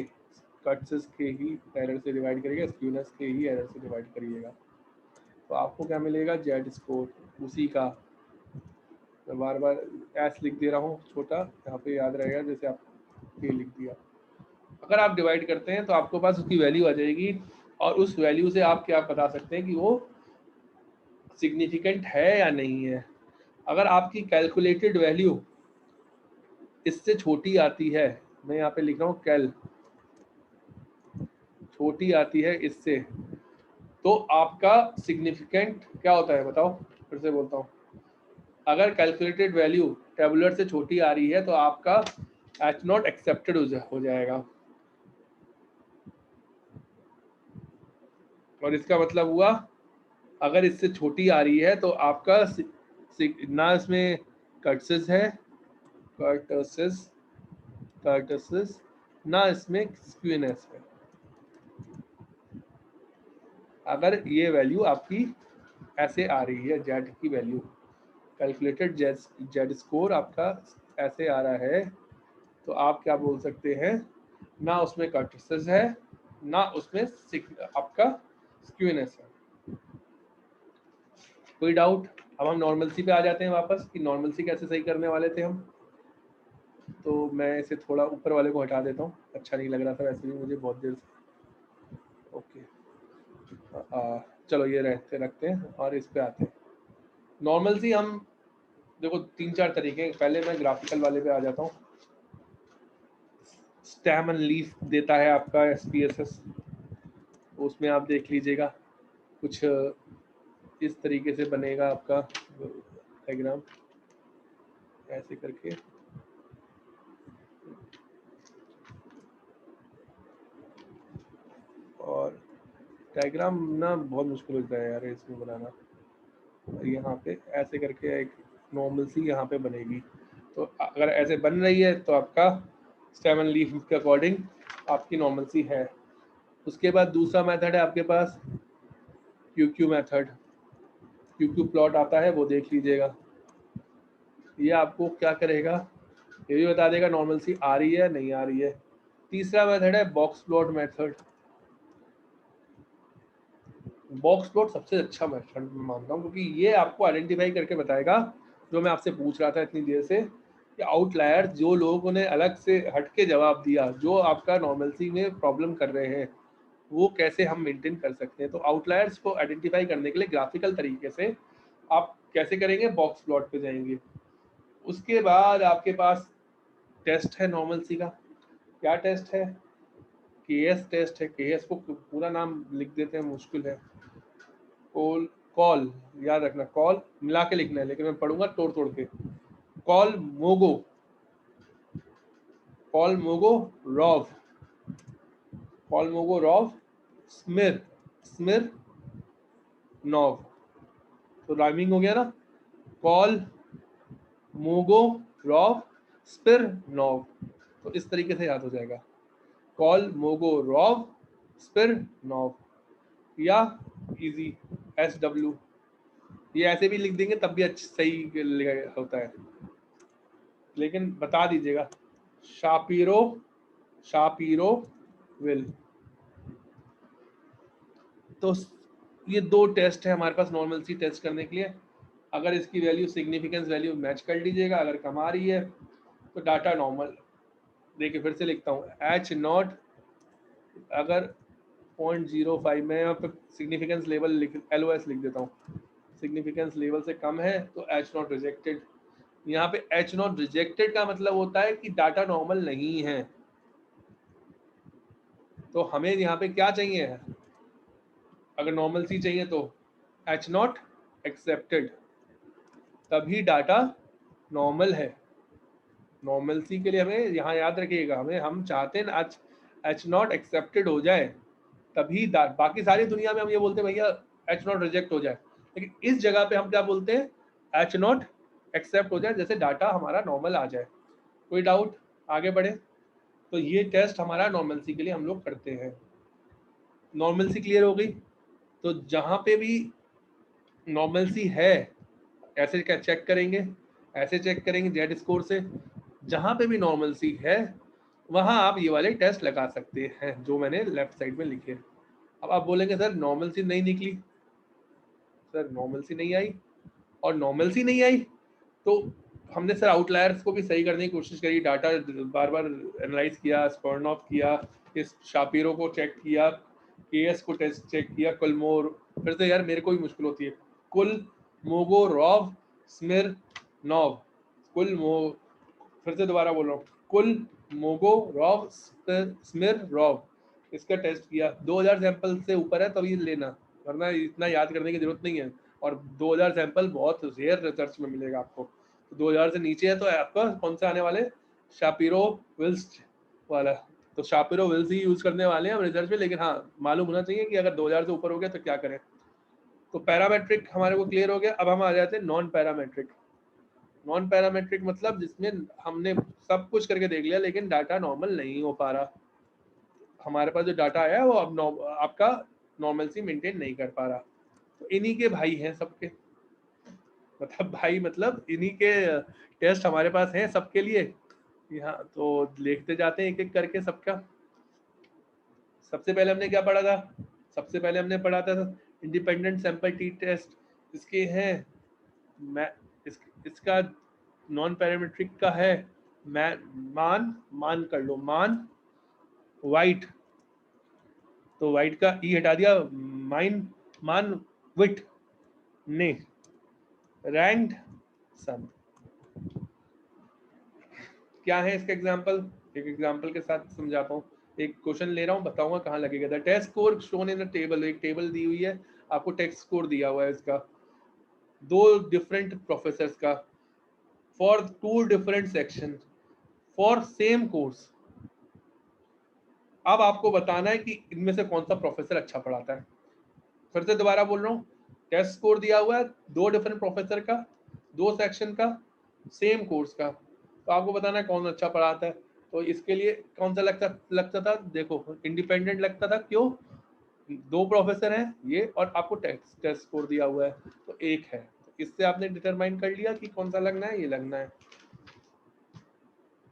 कर्ट्सिस के ही एरर से डिवाइड करिएगा, स्क्यूनेस के ही एरर से डिवाइड करिएगा, तो आपको क्या मिलेगा? जेड स्कोर उसी का। मैं बार बार एस लिख दे रहा हूँ छोटा, यहाँ पे याद रहेगा, जैसे आप ये लिख दिया। अगर आप डिवाइड करते हैं तो आपके पास उसकी वैल्यू आ जाएगी, और उस वैल्यू से आप क्या बता सकते हैं कि वो सिग्निफिकेंट है या नहीं है। अगर आपकी कैलकुलेटेड वैल्यू इससे छोटी आती है, मैं यहाँ पे लिख रहा हूँ कैल, छोटी आती है इससे, तो आपका सिग्निफिकेंट क्या होता है बताओ? फिर से बोलता हूँ, अगर कैलकुलेटेड वैल्यू टेबुलर से छोटी आ रही है तो आपका एच नॉट एक्सेप्टेड हो जाएगा। और इसका मतलब हुआ, अगर इससे छोटी आ रही है तो आपका ना इसमें कर्ट्सिस है, कर्टसिस ना इसमें स्क्यूनेस है। अगर ये वैल्यू आपकी ऐसे आ रही है, जेड की वैल्यू, कैलकुलेटेड जेड स्कोर आपका ऐसे आ रहा है, तो आप क्या बोल सकते हैं? ना उसमें कर्टिसिस है, ना उसमें आपका स्क्यूनेस है। कोई डाउट? अब हम नॉर्मलसी पे आ जाते हैं वापस, कि नॉर्मलसी कैसे सही करने वाले थे हम। तो मैं इसे थोड़ा ऊपर वाले को हटा देता हूँ, अच्छा नहीं लग रहा था वैसे भी मुझे बहुत देर से। ओके, चलो ये रखते हैं और इस पे आते हैं। नॉर्मलसी हम देखो 3-4 तरीके, पहले मैं ग्राफिकल वाले पे आ जाता हूँ। स्टेम एंड लीफ देता है आपका SPSS, उसमें आप देख लीजिएगा कुछ इस तरीके से बनेगा आपका डायग्राम, ऐसे करके। और डायग्राम ना बहुत मुश्किल होता है यार इसमें बनाना। यहाँ पे ऐसे करके एक नॉर्मल सी यहाँ पे बनेगी, तो अगर ऐसे बन रही है तो आपका स्टेम एंड लीफ के अकॉर्डिंग आपकी नॉर्मल सी है। उसके बाद दूसरा मेथड है आपके पास QQ मेथड। QQ प्लॉट आता है, वो देख लीजिएगा। ये आपको क्या करेगा? ये भी बता देगा नॉर्मल सी आ रही है नहीं आ रही है। तीसरा मेथड है box plot method. Box plot सबसे अच्छा मेथड मैं मानता हूँ, क्योंकि ये आपको आइडेंटिफाई करके बताएगा, जो मैं आपसे पूछ रहा था इतनी देर से, कि आउटलायर्स जो लोगों ने अलग से हटके जवाब दिया, जो आपका नॉर्मलसी में प्रॉब्लम कर रहे हैं, वो कैसे हम मेंटेन कर सकते हैं। तो आउटलायर्स को आइडेंटिफाई करने के लिए ग्राफिकल तरीके से आप कैसे करेंगे? बॉक्स प्लॉट पे जाएंगे। उसके बाद आपके पास टेस्ट है नॉर्मलसी का। क्या टेस्ट है? KS टेस्ट है। KS को पूरा नाम लिख देते हैं, मुश्किल है। कॉल याद रखना, कॉल मिला के लिखना है, लेकिन मैं पढ़ूंगा तोड़ तोड़ के। कॉल मोगो, कॉल मोगो रॉव, कॉल मोगो रॉव स्मिर, स्मिर नॉव। तो राइमिंग हो गया ना, कॉल मोगो रॉव स्पिर नॉव। तो इस तरीके से याद हो जाएगा, कॉल मोगो रॉव स्पिर नॉव, या इजी SW। ये ऐसे भी लिख देंगे तब भी अच्छा सही होता है, लेकिन बता दीजिएगा शापीरो, शापीरो विल। तो ये 2 टेस्ट है हमारे पास नॉर्मल सी टेस्ट करने के लिए। अगर इसकी वैल्यू सिग्निफिकेंस वैल्यू मैच कर लीजिएगा, अगर कम आ रही है तो डाटा नॉर्मल। देखिए फिर से लिखता हूँ, H0 अगर 0.05 में यहाँ पे सिग्निफिकेंस लेवल LOS लिख देता हूँ, सिग्निफिकेंस लेवल से कम है तो H0 रिजेक्टेड। यहाँ पे H0 रिजेक्टेड का मतलब होता है कि डाटा नॉर्मल नहीं है। तो हमें यहाँ पे क्या चाहिए? अगर नॉर्मल सी चाहिए तो H0 एक्सेप्टेड, तभी डाटा नॉर्मल है। नॉर्मल सी के लिए हमें यहाँ याद रखिएगा, हम चाहते हैं H0 एक्सेप्टेड हो जाए, तभी बाकी सारी दुनिया में हम ये बोलते हैं भैया H0 रिजेक्ट हो जाए, लेकिन इस जगह पे हम क्या बोलते हैं? H0 एक्सेप्ट हो जाए, जैसे डाटा हमारा नॉर्मल आ जाए। कोई डाउट? आगे बढ़े। तो ये टेस्ट हमारा नॉर्मल सी के लिए हम लोग करते हैं। नॉर्मल सी क्लियर हो गई। तो जहाँ पे भी नॉर्मलसी है, ऐसे क्या चेक करेंगे, ऐसे चेक करेंगे जेड स्कोर से। जहां पे भी नॉर्मलसी है वहां आप ये वाले टेस्ट लगा सकते हैं जो मैंने लेफ्ट साइड में लिखे। अब आप बोलेंगे सर नॉर्मलसी नहीं निकली, सर नॉर्मलसी नहीं आई, और नॉर्मलसी नहीं आई तो हमने सर आउटलायर्स को भी सही करने की कोशिश करी, डाटा बार बार एनालाइज किया, स्कॉर्नऑफ किया, इस शापिरो को चेक किया, केएस को टेस्ट चेक किया, कुलमोर, फिर से यार मेरे को भी मुश्किल होती है, कुल मोगो रॉव स्मिर नॉव, कुल मो फिर से दोबारा बोल रहा हूँ, कुल मोगो रॉव स्मिर रॉव, इसका टेस्ट किया। 2000 सैंपल से ऊपर है तभी लेना, वरना इतना याद करने की जरूरत नहीं है। और 2000 सैंपल बहुत रेयर रिसर्च में मिलेगा आपको, तो 2000 से नीचे है तो आपका कौन सा आने वाले, शापिरो विल्स वाला, तो शापिरो विल्स ही यूज करने वाले हैं हम रिसर्च में। लेकिन हाँ मालूम होना चाहिए कि अगर 2000 से ऊपर हो गया तो क्या करें। तो पैरामेट्रिक हमारे को क्लियर हो गया। अब हम आ जाते हैं नॉन पैरामेट्रिक। नॉन पैरामेट्रिक मतलब जिसमें हमने सब कुछ करके देख लिया लेकिन डाटा नॉर्मल नहीं हो पा रहा, हमारे पास जो डाटा आया है वो अब आपका नॉर्मलसी मेंटेन नहीं कर पा रहा। तो इन्हीं के भाई हैं सबके, मतलब भाई मतलब इन्हीं के टेस्ट हमारे पास हैं सबके लिए। यहाँ तो देखते जाते हैं एक एक करके सबका। सबसे पहले हमने क्या पढ़ा था, सबसे पहले हमने पढ़ा था इंडिपेंडेंट सैंपल टी टेस्ट, इसके हैं मैं इसका नॉन पैरामीट्रिक का है मान, मान कर लो मान वाइट, तो वाइट का ई हटा दिया, माइन मान विट ने रैंक्ड सम। क्या है इसका एग्जांपल, एक एग्जांपल के साथ समझाता हूँ। एक क्वेश्चन ले रहा हूँ, बताऊंगा कहाँ लगेगा। The test score shown in a table, एक टेबल दी हुई है आपको, टेस्ट स्कोर दिया हुआ है इसका दो डिफरेंट प्रोफेसर का for two different section for same course. अब आपको बताना है कि इनमें से कौन सा प्रोफेसर अच्छा पढ़ाता है। फिर से दोबारा बोल रहा हूँ, टेस्ट स्कोर दिया हुआ है दो डिफरेंट प्रोफेसर का, दो सेक्शन का, सेम कोर्स का, तो आपको बताना है कौन अच्छा पढ़ाता है। तो इसके लिए कौन सा लगता था, देखो इंडिपेंडेंट लगता था, क्यों, दो प्रोफेसर हैं ये और आपको टेस्ट स्कोर दिया हुआ है तो एक है, तो इससे आपने डिटरमाइन कर लिया कि कौन सा लगना है, ये लगना है।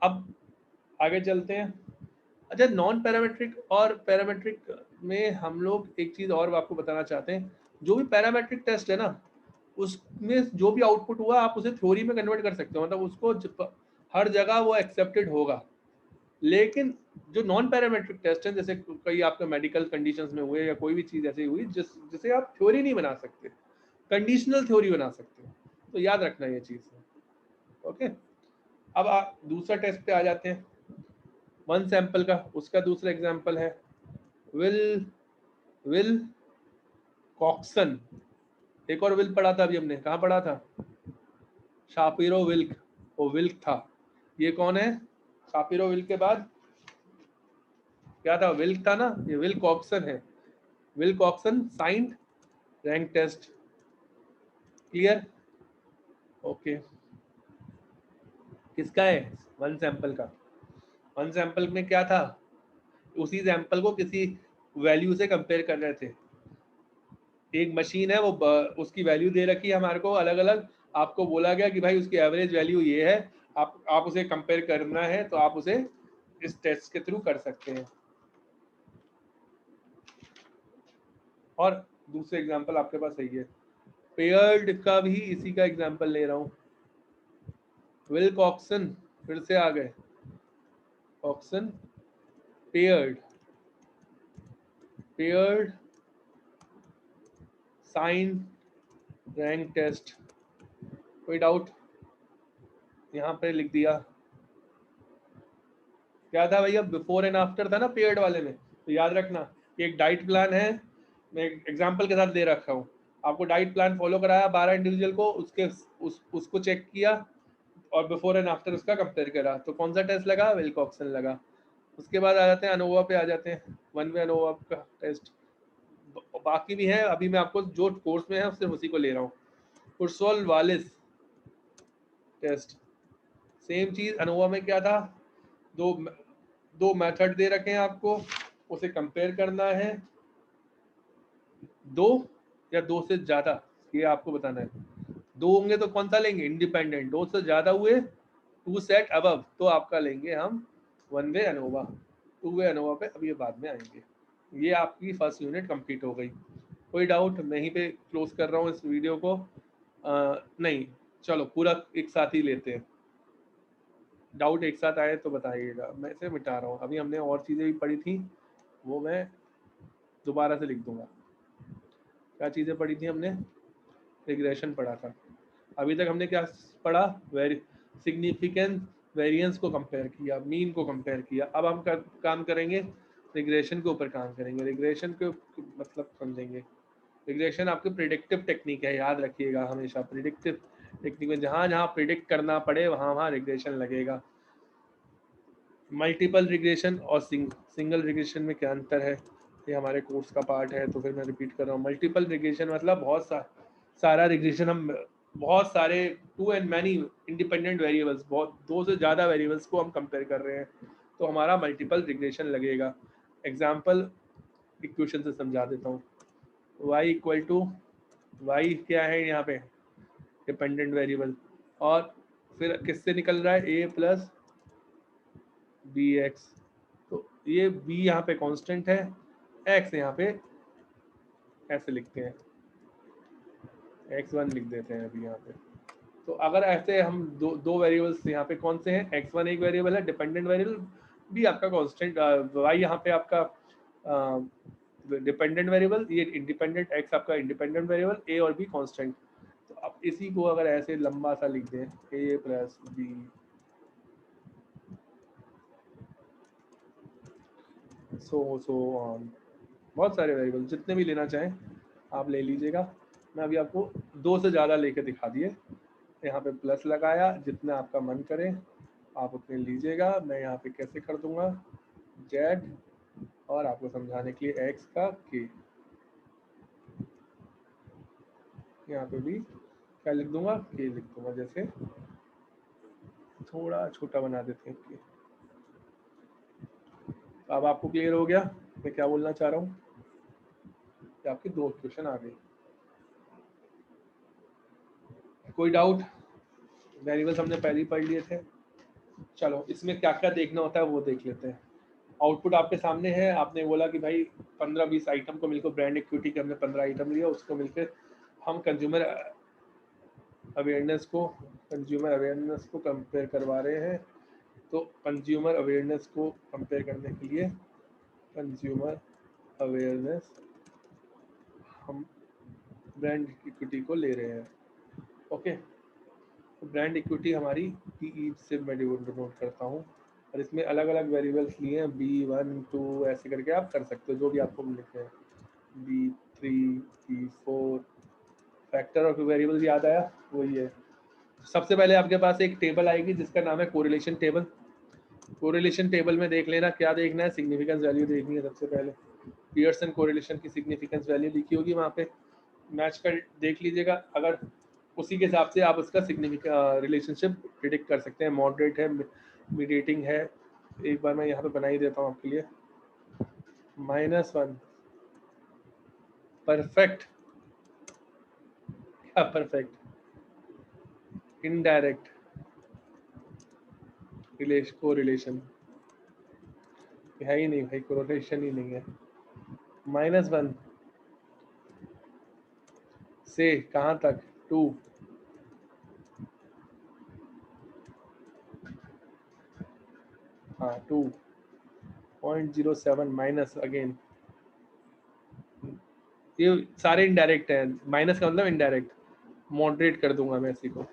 अब आगे चलते हैं। अच्छा, नॉन पैरामेट्रिक और पैरामेट्रिक में हम लोग एक चीज और आपको बताना चाहते हैं। जो भी पैरामेट्रिक टेस्ट है ना, उसमें जो भी आउटपुट हुआ आप उसे थ्योरी में कन्वर्ट कर सकते हो, मतलब उसको हर जगह वो एक्सेप्टेड होगा। लेकिन जो नॉन पैरामेट्रिक टेस्ट है, जैसे कई आपके मेडिकल कंडीशंस में हुए या कोई भी चीज ऐसी हुई जिसे आप थ्योरी नहीं बना सकते, कंडीशनल थ्योरी बना सकते हो, तो याद रखना ये चीज। ओके, अब आप दूसरा टेस्ट पे आ जाते हैं, वन सैंपल का। उसका दूसरा एग्जांपल है विल विल कॉक्सन। एक और विल पढ़ा था अभी हमने, कहाँ पढ़ा था, शापिरो विल्क, वो विल्क था। ये कौन है, शापिरो विल्क के बाद क्या था, विल्क था ना, ये विल कॉक्सन है। Wilcoxon signed rank test. Clear, okay. किसका है, वन सैंपल का। वन सैंपल में क्या था, उसी सैंपल को किसी वैल्यू से कंपेयर कर रहे थे। एक मशीन है वो उसकी वैल्यू दे रखी है हमारे को अलग अलग, आपको बोला गया कि भाई उसकी एवरेज वैल्यू ये है, आप उसे कंपेयर करना है तो आप उसे इस टेस्ट के थ्रू कर सकते हैं। और दूसरे एग्जांपल आपके पास सही है, पेयर्ड का भी इसी का एग्जांपल ले रहा हूँ। विल कॉक्सन, फिर से आ गए Wilcoxon, paired paired sign rank test. कोई डाउट, यहाँ पे लिख दिया। क्या था भैया, बिफोर एंड आफ्टर था ना पेयर्ड वाले में, तो याद रखना कि एक डाइट प्लान है, मैं एग्जांपल के साथ दे रखा हूँ आपको। डाइट प्लान फॉलो कराया 12 इंडिविजुअल को, उसको चेक किया और बिफोर एंड आफ्टर उसका कंपेयर करा, तो कौन सा टेस्ट लगा, विल्कॉक्सन लगा। उसके बाद आ जाते हैं अनोवा पे, आ जाते हैं वन वे अनोवा का टेस्ट। बाकी भी है, अभी मैं आपको जो कोर्स में है सिर्फ उसी को ले रहा हूँ। कुर्सोल वालिस टेस्ट, सेम चीज। अनोवा में क्या था, दो दो मेथड दे रखे हैं आपको, उसे कंपेयर करना है, दो या दो से ज्यादा, ये आपको बताना है। 2 होंगे तो कौन सा लेंगे, इंडिपेंडेंट। 2 से ज्यादा हुए, 2 सेट अबव, तो आपका लेंगे हम वन वे एनोवा। 2 वे एनोवा पे अब ये बाद में आएंगे। ये आपकी फर्स्ट यूनिट कंप्लीट हो गई। कोई डाउट? मैं यहीं पे क्लोज कर रहा हूँ इस वीडियो को। नहीं, चलो पूरा एक साथ ही लेते हैं। डाउट एक साथ आए तो बताइएगा, मैं इसे मिटा रहा हूँ। अभी हमने और चीज़ें भी पढ़ी थी, वो मैं दोबारा से लिख दूंगा। क्या चीज़ें पढ़ी थी हमने? रिग्रेशन पढ़ा था। अभी तक हमने क्या पढ़ा? सिग्निफिकेंट वेरिएंस को कंपेयर किया, मीन को कंपेयर किया। अब हम काम करेंगे रिग्रेशन के ऊपर, काम करेंगे रिग्रेशन के मतलब समझेंगे। रिग्रेशन आपकी प्रिडिक्टिव टेक्निक है, याद रखिएगा हमेशा। प्रिडिक्टिव टेक्निक में जहाँ जहाँ प्रिडिक्ट करना पड़े वहाँ वहाँ रिग्रेशन लगेगा। मल्टीपल रिग्रेशन और सिंगल रिग्रेशन में क्या अंतर है, ये हमारे कोर्स का पार्ट है, तो फिर मैं रिपीट कर रहा हूँ। मल्टीपल रिग्रेशन मतलब बहुत सारा रिग्रेशन, हम बहुत सारे two and many independent variables, बहुत 2 से ज़्यादा वेरिएबल्स को हम कंपेयर कर रहे हैं, तो हमारा मल्टीपल रिग्रेशन लगेगा। एग्जाम्पल इक्वेशन से समझा देता हूँ। y इक्वल टू, वाई क्या है यहाँ पे? Dependent variable. और फिर किससे निकल रहा है? a plus b x. तो ये b यहाँ पे कांस्टेंट है, x यहाँ पे ऐसे लिखते हैं, x1 लिख देते हैं अभी यहाँ पे। तो अगर ऐसे हम दो वेरिएबल्स यहाँ पे कौन से हैं? x1 एक वेरिएबल है डिपेंडेंट वेरिएबल, b आपका कांस्टेंट, y यहाँ पे आपका डिपेंडेंट वेरिएबल, ये इंडिपेंडेंट, x आपका इंडिपेंडेंट वेरिएबल, a और b कांस्टेंट। तो अब इसी को अगर ऐसे लंबा सा लिख दें, a plus b, so on, बहुत सारे वेरिएबल जितने भी लेना चाहें आप ले लीजिएगा। मैं अभी आपको 2 से ज़्यादा लेके दिखा दिए। यहाँ पे प्लस लगाया, जितना आपका मन करे आप उतने लीजिएगा। मैं यहाँ पे कैसे कर दूंगा, जेड, और आपको समझाने के लिए एक्स का के, यहाँ पे भी क्या लिख दूंगा, के लिख दूंगा। जैसे थोड़ा छोटा बना देते हैं के। अब आपको क्लियर हो गया मैं क्या बोलना चाह रहा हूँ? कि आपकी 2 क्वेश्चन आ गई। कोई डाउट? वेरिएबल्स हमने पहले ही पढ़ लिए थे। चलो इसमें क्या क्या देखना होता है वो देख लेते हैं। आउटपुट आपके सामने है। आपने बोला कि भाई 15-20 आइटम को मिलकर, ब्रांड इक्विटी के हमने 15 आइटम लिया, उसको मिलकर हम कंज्यूमर अवेयरनेस को कंपेयर करवा रहे हैं। तो कंज्यूमर अवेयरनेस को कंपेयर करने के लिए कंज्यूमर अवेयरनेस, हम ब्रांड इक्विटी को ले रहे हैं। ओके, तो ब्रांड इक्विटी हमारी PE से मैं डिनोट करता हूँ, और इसमें अलग अलग वेरिएबल्स लिए हैं, B1 2 ऐसे करके आप कर सकते हो, जो भी आपको लिखे हैं, B3 B4। फैक्टर और वेरिएबल्स याद आया, वही है। सबसे पहले आपके पास एक टेबल आएगी जिसका नाम है कोरिलेशन टेबल। कोरिलेशन टेबल में देख लेना क्या देखना है, सिग्निफिकेंस वैल्यू देखनी है सबसे पहले। पियर्सन कोरिलेशन की सिग्निफिकेंस वैल्यू लिखी होगी वहाँ पे, मैच कर देख लीजिएगा। अगर उसी के हिसाब से आप उसका रिलेशनशिप प्रिडिक्ट कर सकते हैं। मॉडरेट है, मीडिएटिंग है। एक बार मैं यहाँ पे बना ही देता हूँ आपके लिए। -1 परफेक्ट, क्या परफेक्ट? इनडायरेक्ट कोरिलेशन है ही नहीं भाई, कोरिलेशन ही नहीं है। -1 से कहाँ तक? 2। हाँ 2.07 माइनस अगेन, ये सारे इनडायरेक्ट हैं। माइनस का मतलब इनडायरेक्ट। मॉडरेट कर दूंगा मैं इसी को,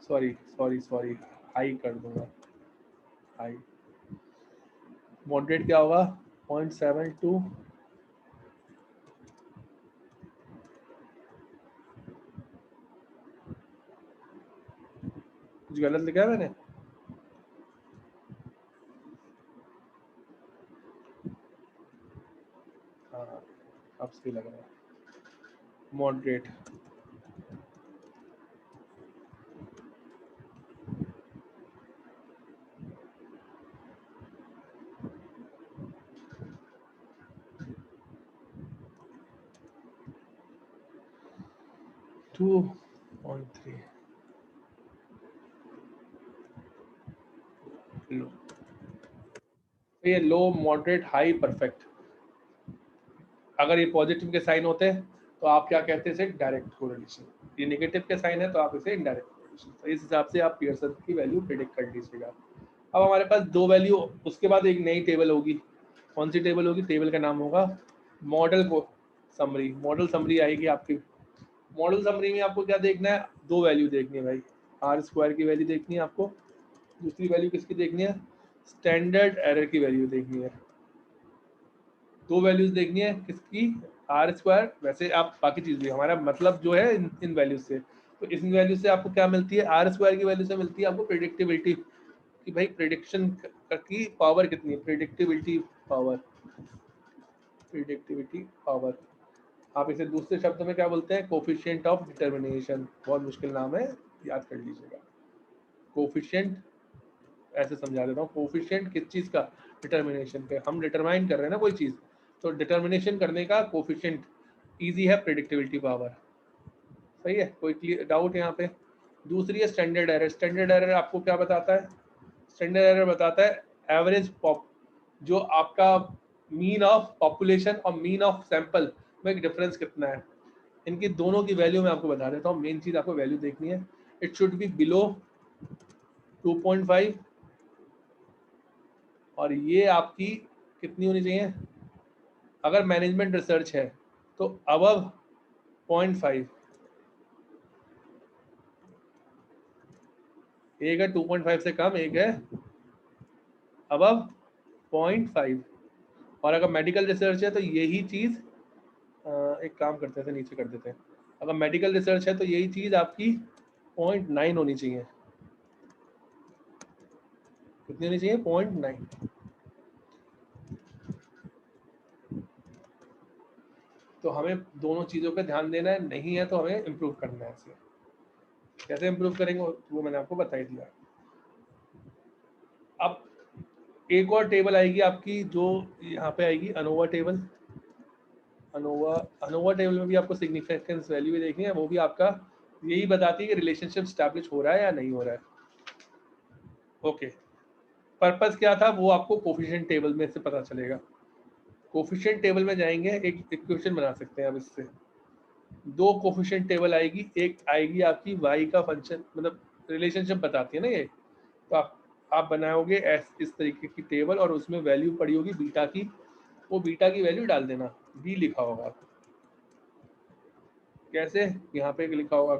सॉरी हाई कर दूंगा। हाई मॉडरेट क्या होगा? 0.72। कुछ गलत लिखा है मैंने? हाँ अब सही लग रहा है। मॉडरेट 2.3 लो, तो ये लो, मॉडरेट, हाई, परफेक्ट। अगर ये पॉजिटिव के साइन होते हैं तो आप क्या कहते हैं, इसे डायरेक्ट कोरिलेशन। ये नेगेटिव के साइन है तो आप इसे इनडायरेक्ट कोरिलेशन। तो इस हिसाब से आप पियर्सन की वैल्यू प्रेडिक्ट कर लीजिएगा। अब हमारे पास दो वैल्यू, उसके बाद एक नई टेबल होगी। कौन सी टेबल होगी? टेबल का नाम होगा मॉडल को समरी। मॉडल समरी आएगी आपकी। मॉडल समरी में आपको क्या देखना है? दो वैल्यू देखनी है भाई। आर स्क्वायर की वैल्यू देखनी है आपको, दूसरी वैल्यू किसकी देखनी है? स्टैंडर्ड एरर की वैल्यू देखनी है। दो वैल्यूज देखनी है किसकी? R square. वैसे आप बाकी चीज भी, हमारा मतलब जो है इन वैल्यूज से, तो इस वैल्यू से आपको क्या मिलती है? आर स्क्वायर की वैल्यू से मिलती है आपको प्रेडिक्टेबिलिटी, कि भाई प्रेडिक्शन की पावर कितनी है, प्रेडिक्टिविटी पावर। प्रेडिक्टिविटी पावर, आप इसे दूसरे शब्द में क्या बोलते हैं? Coefficient of determination. बहुत मुश्किल नाम है, याद कर लीजिएगा। कोफिशिएंट, ऐसे समझा देता हूँ। कोफिशिएंट किस चीज का? डिटर्मिनेशन पे। हम डिटरमाइन कर रहे हैं ना कोई चीज, तो डिटर्मिनेशन करने का कोफिशिएंट इजी है प्रेडिक्टिविटी पावर। सही है? कोई क्लियर डाउट यहाँ पे? दूसरी है स्टैंडर्ड एरर। स्टैंडर्ड एरर आपको क्या बताता है? स्टैंडर्ड एरर बताता है एवरेज पॉप, जो आपका मीन ऑफ पॉपुलेशन और मीन ऑफ सैंपल में डिफरेंस कितना है। इनकी दोनों की वैल्यू मैं आपको बता देता हूँ। मेन चीज आपको वैल्यू देखनी है। इट शुड बी बिलो 2.5, और ये आपकी कितनी होनी चाहिए? अगर मैनेजमेंट रिसर्च है तो अबव 0.5। एक है 2.5 से कम, एक है अबव 0.5। और अगर मेडिकल रिसर्च है तो यही चीज, एक काम करते थे, नीचे कर देते हैं। अगर मेडिकल रिसर्च है तो यही चीज आपकी 0.9 होनी चाहिए। कितनी होनी चाहिए? 0.9। तो हमें दोनों चीजों पे ध्यान देना है, नहीं है तो हमें इम्प्रूव करना है इसे। कैसे इम्प्रूव करेंगे वो मैंने आपको बता ही दिया। अब एक और टेबल आएगी आपकी, जो यहाँ पे आएगी अनोवा टेबल। अनोवा टेबल में भी आपको सिग्निफिकेंस वैल्यू भी देखनी है। वो भी आपका यही बताती है कि रिलेशनशिप स्टैब्लिश हो रहा है या नहीं हो रहा है। ओके, पर्पस क्या था वो आपको कोफिशिएंट टेबल में से पता चलेगा। कोफिशिएंट टेबल में जाएंगे, एक इक्वेशन बना सकते हैं अब इससे। दो कोफिशिएंट टेबल आएगी, एक आएगी आपकी y का फंक्शन, मतलब रिलेशनशिप बताती है ना ये। तो आप बनाओगे इस तरीके की टेबल, और उसमें वैल्यू पड़ी होगी बीटा की। वो बीटा की वैल्यू डाल देना, b लिखा होगा। कैसे? यहाँ पे लिखा होगा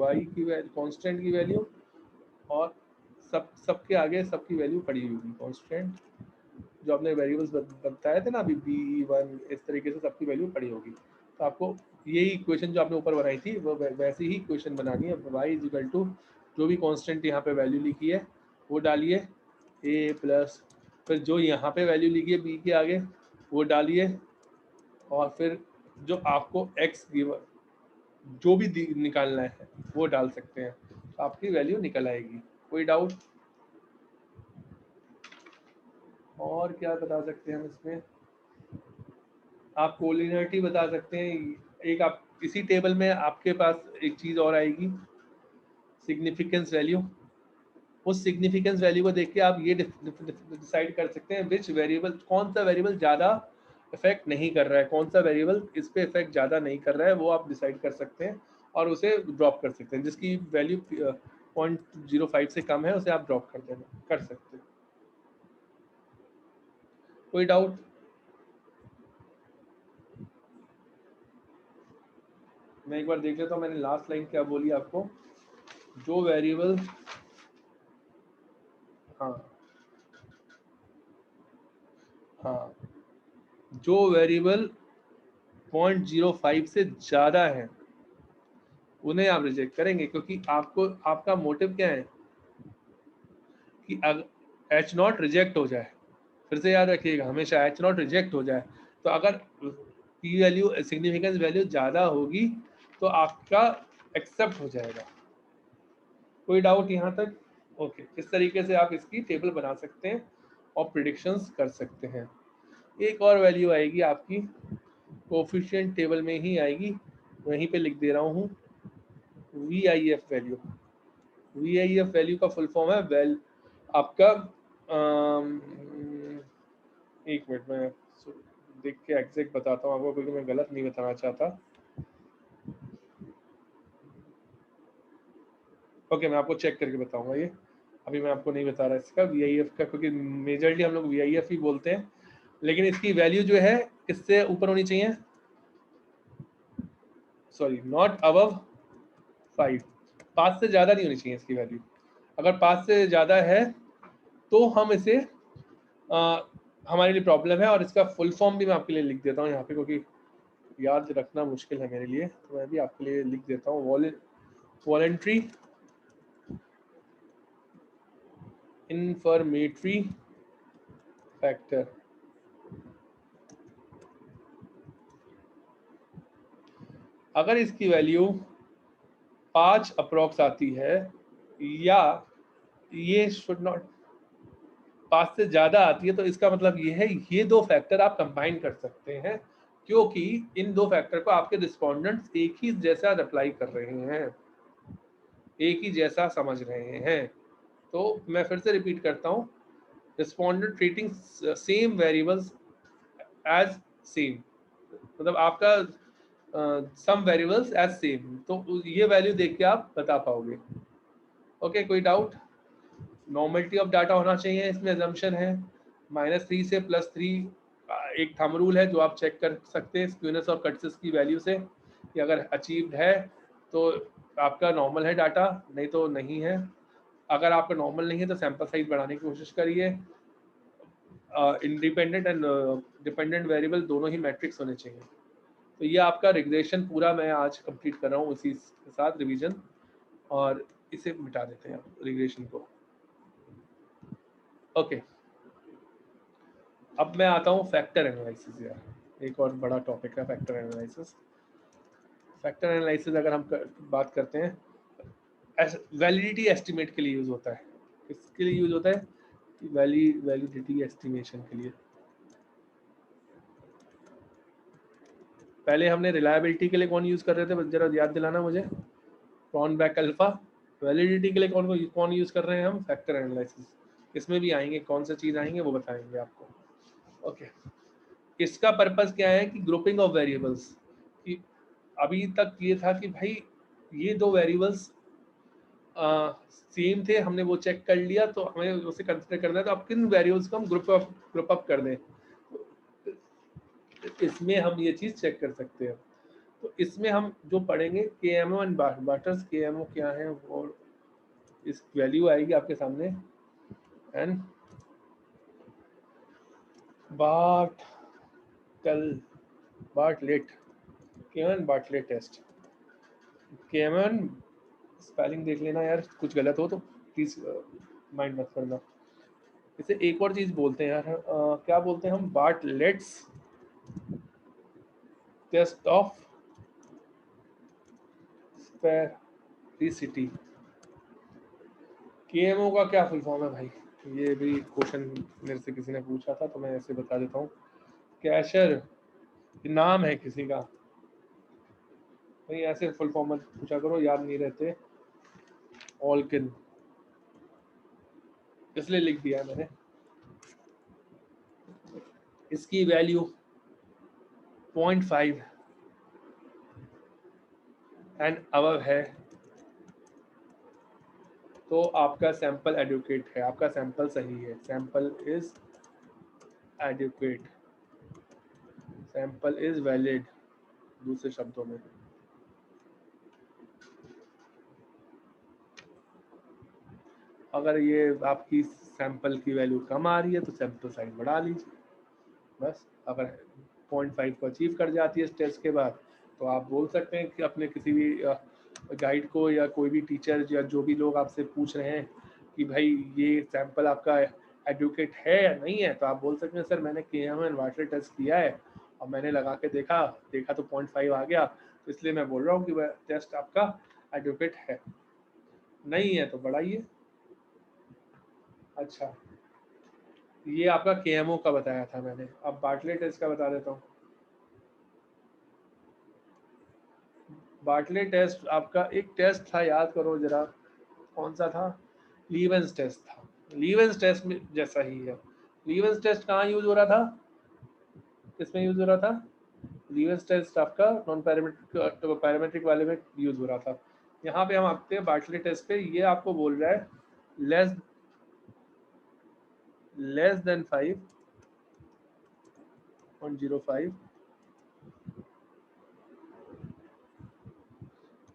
y की वैल्यू, कांस्टेंट की वैल्यू, और सबके आगे सबकी वैल्यू पड़ी होगी कांस्टेंट। जो आपने वेरिएबल्स बताए थे ना अभी, b1, इस तरीके से सबकी वैल्यू पड़ी होगी। तो आपको यही इक्वेशन जो आपने ऊपर बनाई थी वो वैसी ही इक्वेशन बनानी है। y इज इक्वल टू जो भी कांस्टेंट यहाँ पे वैल्यू लिखी है वो डालिए, a प्लस, फिर जो यहाँ पे वैल्यू लिखी है b के आगे वो डालिए, और फिर जो आपको x गिवन जो भी निकालना है वो डाल सकते हैं, तो आपकी वैल्यू निकल आएगी। कोई डाउट? और क्या बता सकते हैं हम इसमें? आप कोलिनियरिटी बता सकते हैं। एक आप इसी टेबल में आपके पास एक चीज और आएगी, सिग्निफिकेंस वैल्यू। उस सिग्निफिकेंस वैल्यू को देख के आप ये डिसाइड कर सकते हैं विच वेरिएबल, कौन सा वेरिएबल ज्यादा इफेक्ट नहीं कर रहा है, कौन सा वेरिएबल इस पे इफेक्ट ज्यादा नहीं कर रहा है, वो आप डिसाइड कर सकते हैं और उसे ड्रॉप कर सकते हैं। जिसकी वैल्यू 0.05 से कम है उसे आप ड्रॉप कर सकते हैं। कोई डाउट? मैं एक बार देख लेता हूँ मैंने लास्ट लाइन क्या बोली आपको। जो वेरिएबल, हाँ हाँ, जो वेरिएबल 0.05 से ज़्यादा है उन्हें आप रिजेक्ट करेंगे, क्योंकि आपको, आपका मोटिव क्या है कि एच नॉट रिजेक्ट हो जाए। फिर से याद रखिएगा, हमेशा एच नॉट रिजेक्ट हो जाए। तो अगर पी वैल्यू, सिग्निफिकेंस वैल्यू ज़्यादा होगी तो आपका एक्सेप्ट हो जाएगा। कोई डाउट यहाँ तक? ओके, इस तरीके से आप इसकी टेबल बना सकते हैं और प्रिडिक्शंस कर सकते हैं। एक और वैल्यू आएगी आपकी, कोफिशिएंट टेबल में ही आएगी, वहीं पे लिख दे रहा हूँ। VIF वैल्यू, VIF वैल्यू का फुल फॉर्म है आपका एक मिनट में देख के एग्जैक्ट बताता हूँ आपको, क्योंकि मैं गलत नहीं बताना चाहता। ओके, मैं आपको चेक करके बताऊंगा ये, अभी मैं आपको नहीं बता रहा इसका VIF का, क्योंकि मेजरली हम लोग VIF ही बोलते हैं, लेकिन इसकी वैल्यू जो है इससे ऊपर होनी चाहिए, सॉरी नॉट अबव 5, 5 से ज़्यादा नहीं होनी चाहिए इसकी वैल्यू। अगर 5 से ज़्यादा है तो हम इसे हमारे लिए प्रॉब्लम है, और इसका फुल फॉर्म भी मैं आपके लिए लिख देता हूँ यहाँ पे, क्योंकि याद रखना मुश्किल है मेरे लिए, तो मैं भी आपके लिए लिख देता हूँ। Voluntary informatory factor. अगर इसकी वैल्यू 5 अप्रोक्स आती है, या ये शुड नॉट 5 से ज्यादा आती है, तो इसका मतलब ये है ये दो फैक्टर आप कंबाइन कर सकते हैं, क्योंकि इन दो फैक्टर को आपके रिस्पोंडेंट्स एक ही जैसा रिप्लाई कर रहे हैं, एक ही जैसा समझ रहे हैं। तो मैं फिर से रिपीट करता हूँ, respondent treating same variables as same, मतलब आपका सम वेरिएबल्स एज सेम, तो ये वैल्यू देख के आप बता पाओगे। ओके, कोई डाउट? नॉर्मलिटी ऑफ डाटा होना चाहिए, इसमें assumption है -3 से +3, एक थंब रूल है जो आप चेक कर सकते हैं स्क्यूनेस और कटसेस की वैल्यू से, कि अगर अचीव्ड है तो आपका नॉर्मल है डाटा, नहीं तो नहीं है। अगर आपका नॉर्मल नहीं है तो सैंपल साइज बढ़ाने की कोशिश करिए। इंडिपेंडेंट एंड डिपेंडेंट वेरिएबल दोनों ही मैट्रिक्स होने चाहिए। तो ये आपका रिग्रेशन पूरा मैं आज कंप्लीट कर रहा हूँ उसी के साथ रिवीजन, और इसे मिटा देते हैं रिग्रेशन को। ओके, अब मैं आता हूँ फैक्टर एनालिसिस। यार, एक और बड़ा टॉपिक है फैक्टर एनालिसिस। फैक्टर एनालिसिस अगर हम बात करते हैं, वैलिडिटी एस्टिमेट के लिए यूज होता है। किसके लिए यूज होता है? वैलिडिटी एस्टिमेशन के लिए। पहले हमने रिलायबिलिटी के लिए कौन यूज कर रहे थे, जरा याद दिलाना मुझे। Cronbach alpha. वैलिडिटी के लिए कौन यूज कर रहे हैं हम? Factor analysis. इसमें भी आएंगे, कौन सा चीज आएंगे वो बताएंगे आपको। ओके, इसका पर्पस क्या है कि ग्रुपिंग ऑफ वेरिएबल्स, कि अभी तक ये था कि भाई ये दो वेरिएबल्स सेम थे, हमने वो चेक कर लिया, तो हमें उसे कंसिडर करना है, तो अब किन वेरिएबल्स को हम ग्रुप अप कर दें, तो इसमें हम ये चीज चेक कर सकते हैं। तो इसमें हम जो पढ़ेंगे KMO एंड बार्टर्स। KMO क्या है, और इस वैल्यू आएगी आपके सामने, एंड बार्टलेट केमन बार्टलेट टेस्ट। केमन स्पेलिंग देख लेना यार, कुछ गलत हो तो प्लीज माइंड मत करना। इसे एक और चीज बोलते हैं यार, क्या बोलते हैं हम? बार्टलेट्स टेस्ट ऑफ स्पेरिसिटी। KMO का क्या फुल फॉर्म है भाई? ये भी क्वेश्चन मेरे से किसी ने पूछा था, तो मैं ऐसे बता देता हूँ। कैशर नाम है किसी का भाई, ऐसे फुल फॉर्म मत पूछा करो, याद नहीं रहते। ऑलकिन, इसलिए लिख दिया मैंने। इसकी वैल्यू 0.5 एंड अबव है, तो आपका सैंपल एडुकेट है, आपका सैंपल सही है, sample is adequate, sample is valid, दूसरे शब्दों में। अगर ये आपकी सैंपल की वैल्यू कम आ रही है तो सैंपल साइज बढ़ा लीजिए, बस। अगर 0.5 को अचीव कर जाती है इस टेस्ट के बाद, तो आप बोल सकते हैं कि अपने किसी भी गाइड को, या कोई भी टीचर, या जो भी लोग आपसे पूछ रहे हैं कि भाई ये सैंपल आपका एडुकेट है या नहीं है, तो आप बोल सकते हैं सर मैंने KMO एंड बार्टलेट टेस्ट किया है, और मैंने लगा के देखा तो 0.5 आ गया, तो इसलिए मैं बोल रहा हूँ कि टेस्ट आपका एडुकेट है। नहीं है तो बढ़ाइए। अच्छा, ये आपका KMO का बताया था मैंने, अब बार्टलेट टेस्ट का बता देता हूँ। बार्टले टेस्ट आपका एक टेस्ट था, याद करो जरा कौन सा था, लीवेंस टेस्ट था। लीवेंस टेस्ट में जैसा ही है। लीवेंस टेस्ट कहाँ यूज हो रहा था, किसमें यूज हो रहा था, लीवेंस टेस्ट आपका नॉन पैरामेट्रिक पैरामेट्रिक वाले में यूज हो रहा था। यहाँ पे हम आते हैं बार्टले टेस्ट पे, ये आपको बोल रहा है less than 5.05,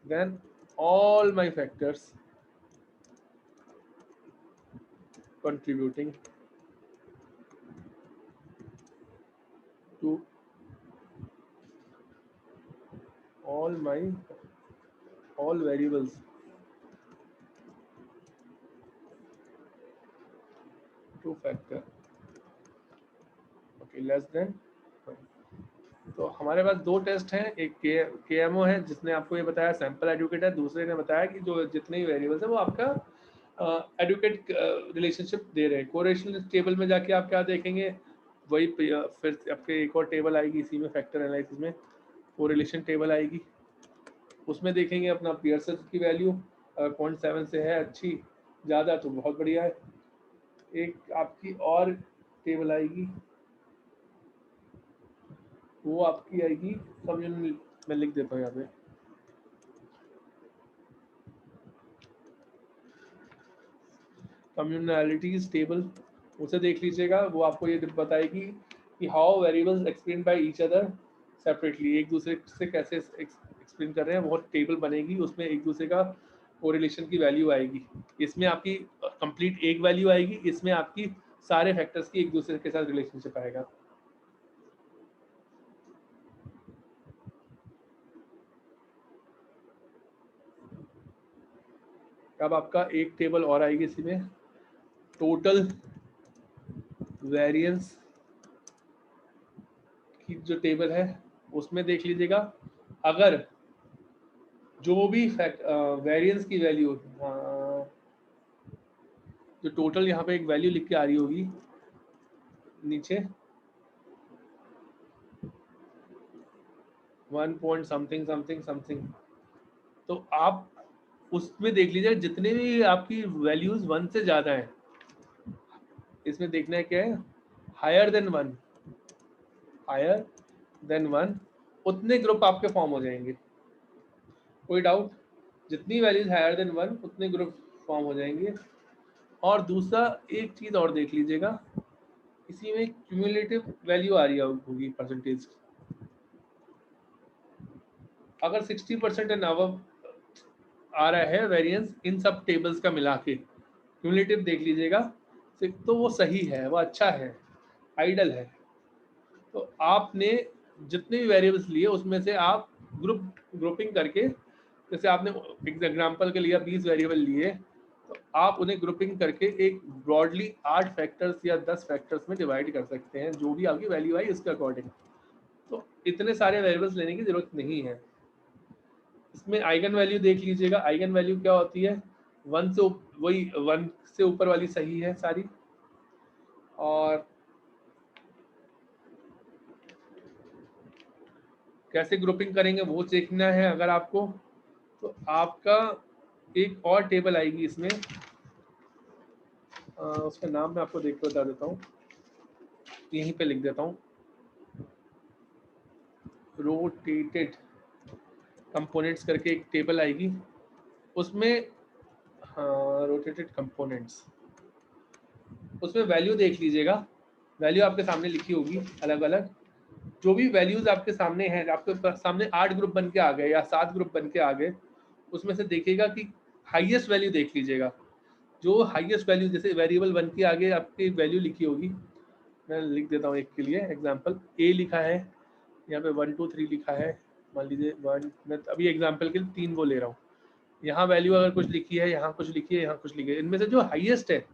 then all my factors contributing to all variables to factor okay less than 5। तो हमारे पास दो टेस्ट हैं, एक KMO है जिसने आपको ये बताया सैंपल एडुकेट है, दूसरे ने बताया कि जो जितने भी वेरिएबल्स है वो आपका एडुकेट रिलेशनशिप दे रहे हैं। कोरिलेशन टेबल में जाके आप क्या देखेंगे, वही फिर आपके एक और टेबल आएगी इसी में, फैक्टर एनालिसिस में कोरिलेशन टेबल आएगी, उसमें देखेंगे अपना पियर्सन की वैल्यू 0.7 से है अच्छी, ज़्यादा तो बहुत बढ़िया है। एक आपकी और टेबल आएगी, वो आपकी आएगी कम्युनल, मैं लिख देता हूँ यहाँ पे, कम्युनलिटीज टेबल, उसे देख लीजिएगा। वो आपको ये बताएगी कि how variables explain by each other separately, एक दूसरे से कैसे एक्सप्लेन कर रहे हैं, वो टेबल बनेगी, उसमें एक दूसरे का कोरिलेशन की वैल्यू आएगी। इसमें आपकी कंप्लीट एक वैल्यू आएगी, इसमें आपकी सारे फैक्टर्स की एक दूसरे के साथ रिलेशनशिप आएगा। अब आपका एक टेबल और आएगी इसी में, टोटल वेरिएंस की जो टेबल है उसमें देख लीजिएगा, अगर जो भी वेरिएंस की वैल्यू जो टोटल यहाँ पे एक वैल्यू लिख के आ रही होगी नीचे 1 पॉइंट समथिंग समथिंग समथिंग, तो आप उसमें देख लीजिए जितने भी आपकी वैल्यूज 1 से ज्यादा है, इसमें देखना है क्या है, हायर देन 1 उतने ग्रुप आपके फॉर्म हो जाएंगे। कोई डाउट, जितनी वैल्यूज हायर देन 1 उतने ग्रुप फॉर्म हो जाएंगे। और दूसरा एक चीज और देख लीजिएगा, इसी में क्यूमुलेटिव वैल्यू आ रही होगी परसेंटेज, अगर 60% एंड अबव आ रहा है वेरिएंस इन सब टेबल्स का मिला के, क्यूमुलेटिव देख लीजिएगा, तो वो सही है, वो अच्छा है, आइडल है। तो आपने जितने भी वेरिएबल्स लिए उसमें से आप ग्रुपिंग करके, जैसे आपने एग्जाम्पल के लिए 20 वेरिएबल लिए, तो आप उन्हें ग्रुपिंग करके एक ब्रॉडली 8 फैक्टर्स या 10 फैक्टर्स में डिवाइड कर सकते हैं, जो भी आपकी वैल्यू आई उसके अकॉर्डिंग। तो इतने सारे वेरिएबल्स लेने की जरूरत नहीं है। इसमें आइगन वैल्यू देख लीजिएगा, आइगन वैल्यू क्या होती है, 1 से वही 1 से ऊपर वाली सही है सारी। और कैसे ग्रुपिंग करेंगे वो देखना है अगर आपको, तो आपका एक और टेबल आएगी इसमें, उसका नाम मैं आपको देख के बता देता हूँ, यहीं पे लिख देता हूँ, रोटेटेड कंपोनेंट्स करके एक टेबल आएगी, उसमें रोटेटेड कंपोनेंट्स, उसमें वैल्यू देख लीजिएगा, वैल्यू आपके सामने लिखी होगी अलग अलग, जो भी वैल्यूज आपके सामने हैं, आपके सामने 8 ग्रुप बन के आ गए या 7 ग्रुप बन के आ गए, उसमें से देखिएगा कि हाईएस्ट वैल्यू देख लीजिएगा, जो हाईएस्ट वैल्यू, जैसे वेरिएबल 1 के आगे आपकी वैल्यू लिखी होगी, मैं लिख देता हूँ एक के लिए एग्जांपल, ए लिखा है यहाँ पे 1 2 3 लिखा है, मान लीजिए 1, मैं अभी एग्जांपल के लिए 3 को ले रहा हूँ, यहाँ वैल्यू अगर कुछ लिखी है, यहाँ कुछ लिखी है, यहाँ कुछ लिखी है, इनमें से जो हाईएस्ट है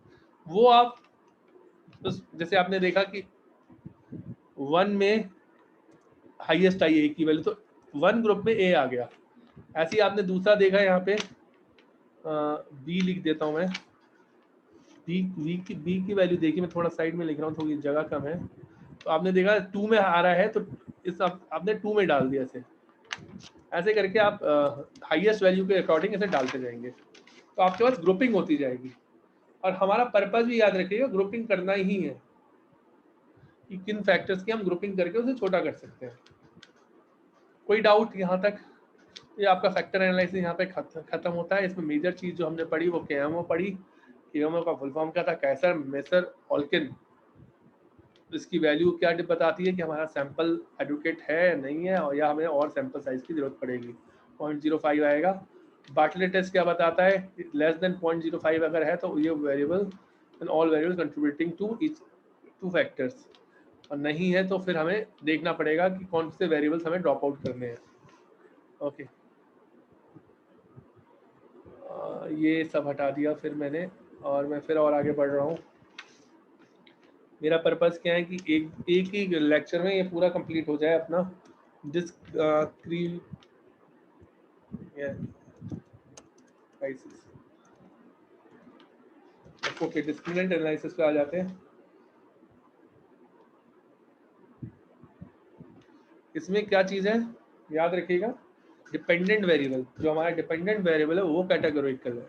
वो आप, तो जैसे आपने देखा कि 1 में हाईएस्ट आई ए की वैल्यू, तो 1 ग्रुप में ए आ गया। ऐसे ही आपने दूसरा देखा, यहाँ पे बी लिख देता हूँ मैं, बी की वैल्यू देखिए, मैं थोड़ा साइड में लिख रहा हूँ, थोड़ी जगह कम है, तो आपने देखा 2 में आ रहा है, तो इस आपने 2 में डाल दिया इसे, ऐसे करके आप हाईएस्ट वैल्यू के अकॉर्डिंग ऐसे डालते जाएंगे, तो आपके पास ग्रुपिंग होती जाएगी। और हमारा पर्पस भी याद रखिएगा, ग्रुपिंग करना ही है कि किन फैक्टर्स की हम ग्रुपिंग करके उसे छोटा कर सकते हैं। कोई डाउट यहाँ तक? ये आपका फैक्टर एनालिसिस यहाँ पे खत्म होता है। इसमें मेजर चीज जो हमने पढ़ी वो केएमओ पढ़ी। केएमओ का फुल फॉर्म क्या था? कैसर मेसर ऑल्किन। इसकी वैल्यू क्या बताती है कि हमारा सैंपल एडुकेट है नहीं है, और या हमें और सैंपल साइज की जरूरत पड़ेगी। 0.05 आएगा। बार्टलेट टेस्ट क्या बताता है? लेस देन 0.05 अगर है तो ये variable and all variable contributing to each two factors, और नहीं है तो फिर हमें देखना पड़ेगा कि कौन से वेरिएबल्स हमें ड्रॉप आउट करने हैं। ओके, ये सब हटा दिया फिर मैंने, और मैं फिर और आगे बढ़ रहा हूँ। मेरा पर्पस क्या है कि एक ही लेक्चर में ये पूरा कंप्लीट हो जाए अपना ओके, डिस्क्रिमिनेंट एनालिसिस पे आ जाते हैं। इसमें क्या चीज है याद रखिएगा? Dependent variable. जो हमारा डिपेंडेंट वेरिएबल है वो कैटेगोरिकल है,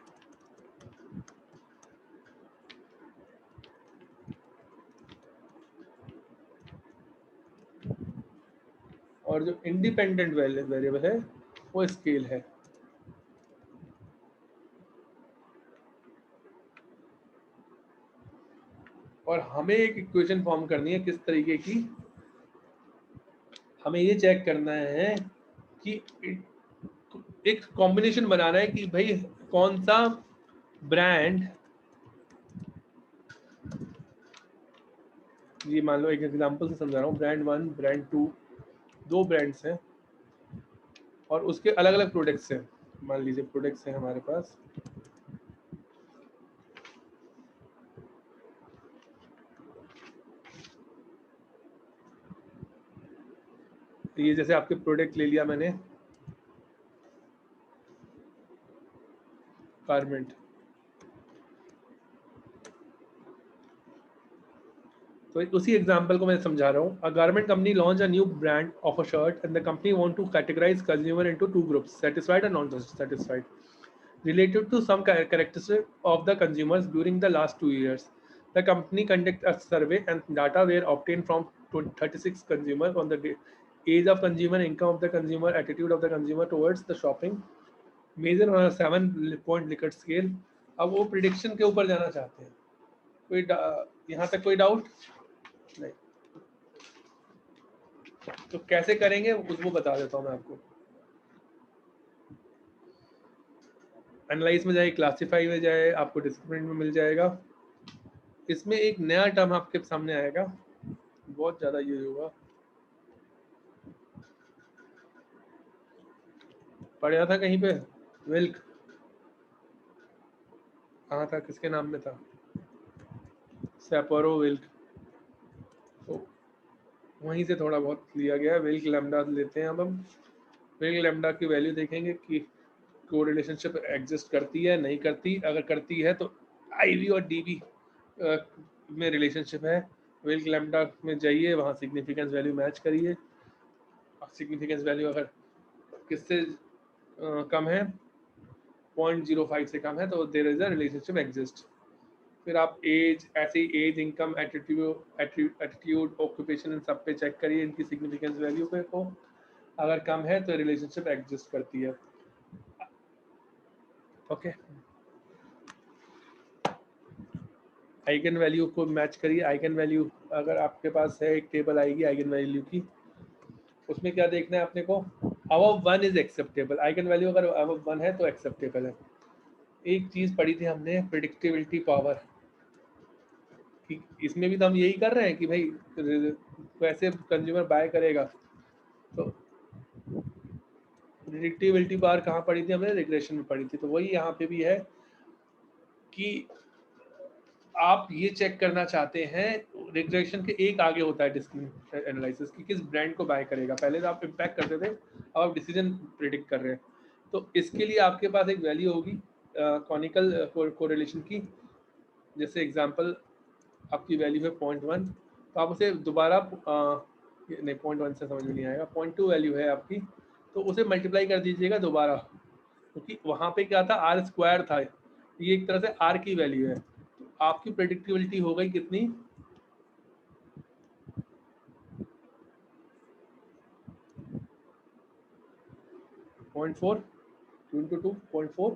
और जो इंडिपेंडेंट वेरिएबल है वो स्केल है। और हमें एक इक्वेशन फॉर्म करनी है किस तरीके की? हमें ये चेक करना है कि एक कॉम्बिनेशन बनाना है कि भाई कौन सा ब्रांड, ये मान लो एक एग्जांपल से समझा रहा हूँ, ब्रांड 1 ब्रांड 2, दो ब्रांड्स हैं और उसके अलग अलग प्रोडक्ट्स हैं। मान लीजिए प्रोडक्ट्स हैं हमारे पास, तो ये जैसे आपके प्रोडक्ट ले लिया मैंने, गारमेंट। तो उसी एग्जांपल को मैं समझा रहा हूँ। A garment company launch a new brand of a shirt and the company want to categorise consumer into two groups, satisfied and non satisfied, related to some characteristics of the consumers during the last 2 years. The company conducted a survey and data were obtained from 36 consumers on the age of consumer, income of the consumer, attitude of the consumer towards the shopping, measure on a 7-point Likert scale. अब वो prediction के ऊपर जाना चाहते हैं। कोई यहाँ तक कोई डाउट नहीं? तो कैसे करेंगे वो बता देता हूँ मैं आपको। एनालाइज में जाए, क्लासिफाई में जाए, आपको डिस्क्रिमिनेंट में मिल जाएगा। इसमें एक नया टर्म आपके सामने आएगा, बहुत ज्यादा यूज होगा। पढ़ा था कहीं पे? विल्क कहाँ था, किसके नाम में था? सेपोरो विल्क। तो वहीं से थोड़ा बहुत लिया गया है। विल्क लैम्डा लेते हैं अब हम। विल्क लैम्डा की वैल्यू देखेंगे कि को रिलेशनशिप एग्जिस्ट करती है नहीं करती। अगर करती है तो आईवी और डीवी में रिलेशनशिप है। विल्क लैम्डा में जाइए, वहाँ सिग्निफिकेंस वैल्यू मैच करिए। सिग्निफिकेंस वैल्यू अगर किससे कम है, 0.05 से कम है, तो there is a relationship exist. फिर आप एज, ऐसे ही एज, इनकम, एटीट्यूड, ऑक्यूपेशन, इन सब पे चेक करिए इनकी सिग्निफिकेंस वैल्यू पे को। अगर कम है तो रिलेशनशिप एग्जिस्ट करती है। ओके, आइगन वैल्यू को मैच करिए। आइगन वैल्यू अगर आपके पास है, एक टेबल आएगी आइगन वैल्यू की, उसमें क्या देखना है अपने को? Above 1 is acceptable. Eigen value अगर अबव 1 है तो एक्सेप्टेबल है। एक चीज पढ़ी थी हमने, प्रिडिक्टिबिलिटी पावर, कि इसमें भी तो हम यही कर रहे हैं कि भाई वैसे कंज्यूमर बाय करेगा। तो प्रिडिक्टिबिलिटी पावर कहाँ पढ़ी थी हमने? रिग्रेशन में पढ़ी थी। तो वही यहाँ पे भी है कि आप ये चेक करना चाहते हैं, रिग्रेशन के एक आगे होता है डिस्क्रिमिनेंट एनालिसिस की, किस ब्रांड को बाय करेगा। पहले तो आप इम्पैक्ट करते थे, अब आप डिसीजन प्रिडिक्ट कर रहे हैं। तो इसके लिए आपके पास एक वैल्यू होगी कॉनिकल कोरिलेशन की। जैसे एग्जांपल आपकी वैल्यू है 0.1, तो आप उसे दोबारा नहीं, 0.1 से समझ में नहीं आएगा। 0.2 वैल्यू है आपकी, तो उसे मल्टीप्लाई कर दीजिएगा दोबारा, क्योंकि वहां पे क्या था, आर स्क्वायर था, ये एक तरह से आर की वैल्यू है। तो आपकी प्रेडिक्टेबिलिटी हो गई कितनी, 0.4 इंटू 2 0.4,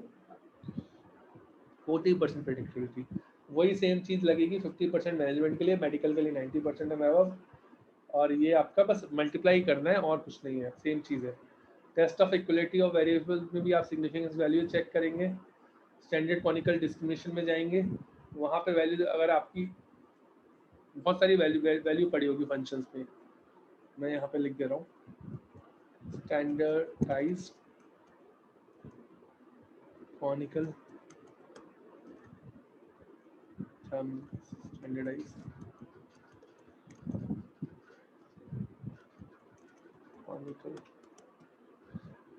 40% प्रेडिक्टेबिलिटी। वही सेम चीज लगेगी 50% मैनेजमेंट के लिए, मेडिकल के लिए 90% है अबव, और ये आपका बस मल्टीप्लाई करना है और कुछ नहीं है, सेम चीज़ है। Test of equality of variables में भी आप सिग्निफिकेंस वैल्यू चेक करेंगे, स्टैंडर्ड कॉनिकल डिस्क्रिमिनेशन में जाएंगे, वहाँ पे वैल्यू अगर आपकी बहुत सारी वैल्यू पड़ी होगी फंक्शंस में, मैं यहाँ पे लिख दे रहा हूँ, स्टैंडर्डाइज्ड कॉनिकल स्टैंडर्डाइज्ड कॉनिकल,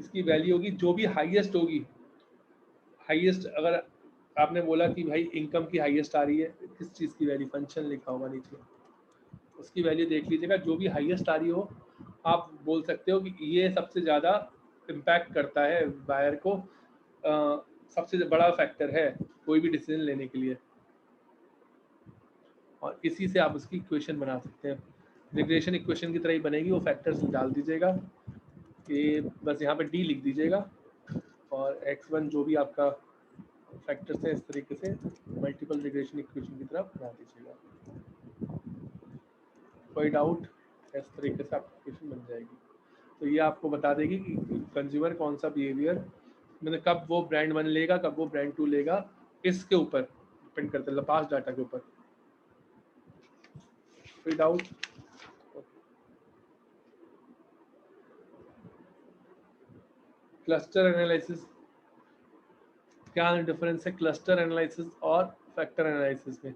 इसकी वैल्यू होगी जो भी हाईएस्ट होगी, हाईएस्ट अगर आपने बोला कि भाई इनकम की हाईएस्ट आ रही है, किस चीज़ की वैल्यू, फंक्शन लिखा होगा नीचे, उसकी वैल्यू देख लीजिएगा, जो भी हाईएस्ट आ रही हो आप बोल सकते हो कि ये सबसे ज़्यादा इम्पैक्ट करता है बायर को, सबसे बड़ा फैक्टर है कोई भी डिसीजन लेने के लिए, और इसी से आप उसकी इक्वेशन बना सकते हैं। रिग्रेशन इक्वेशन की तरह ही बनेगी, वो फैक्टर्स डाल दीजिएगा, ये बस यहाँ पे डी लिख दीजिएगा, और x1 जो भी आपका फैक्टर्स है इस तरीके से मल्टीपल रिग्रेशन इक्वेशन की तरह बना दीजिएगा। कोई डाउट, इस तरीके से आपकी इक्वेशन बन जाएगी। तो ये आपको बता देगी कि कंज्यूमर कौन सा बिहेवियर, मतलब कब वो ब्रांड 1 लेगा, कब वो ब्रांड 2 लेगा, इसके ऊपर डिपेंड करता है, पास्ट डाटा के ऊपर। कोई डाउट? क्लस्टर एनालिसिस, क्या डिफरेंस है क्लस्टर एनालिसिस और फैक्टर एनालिसिस में?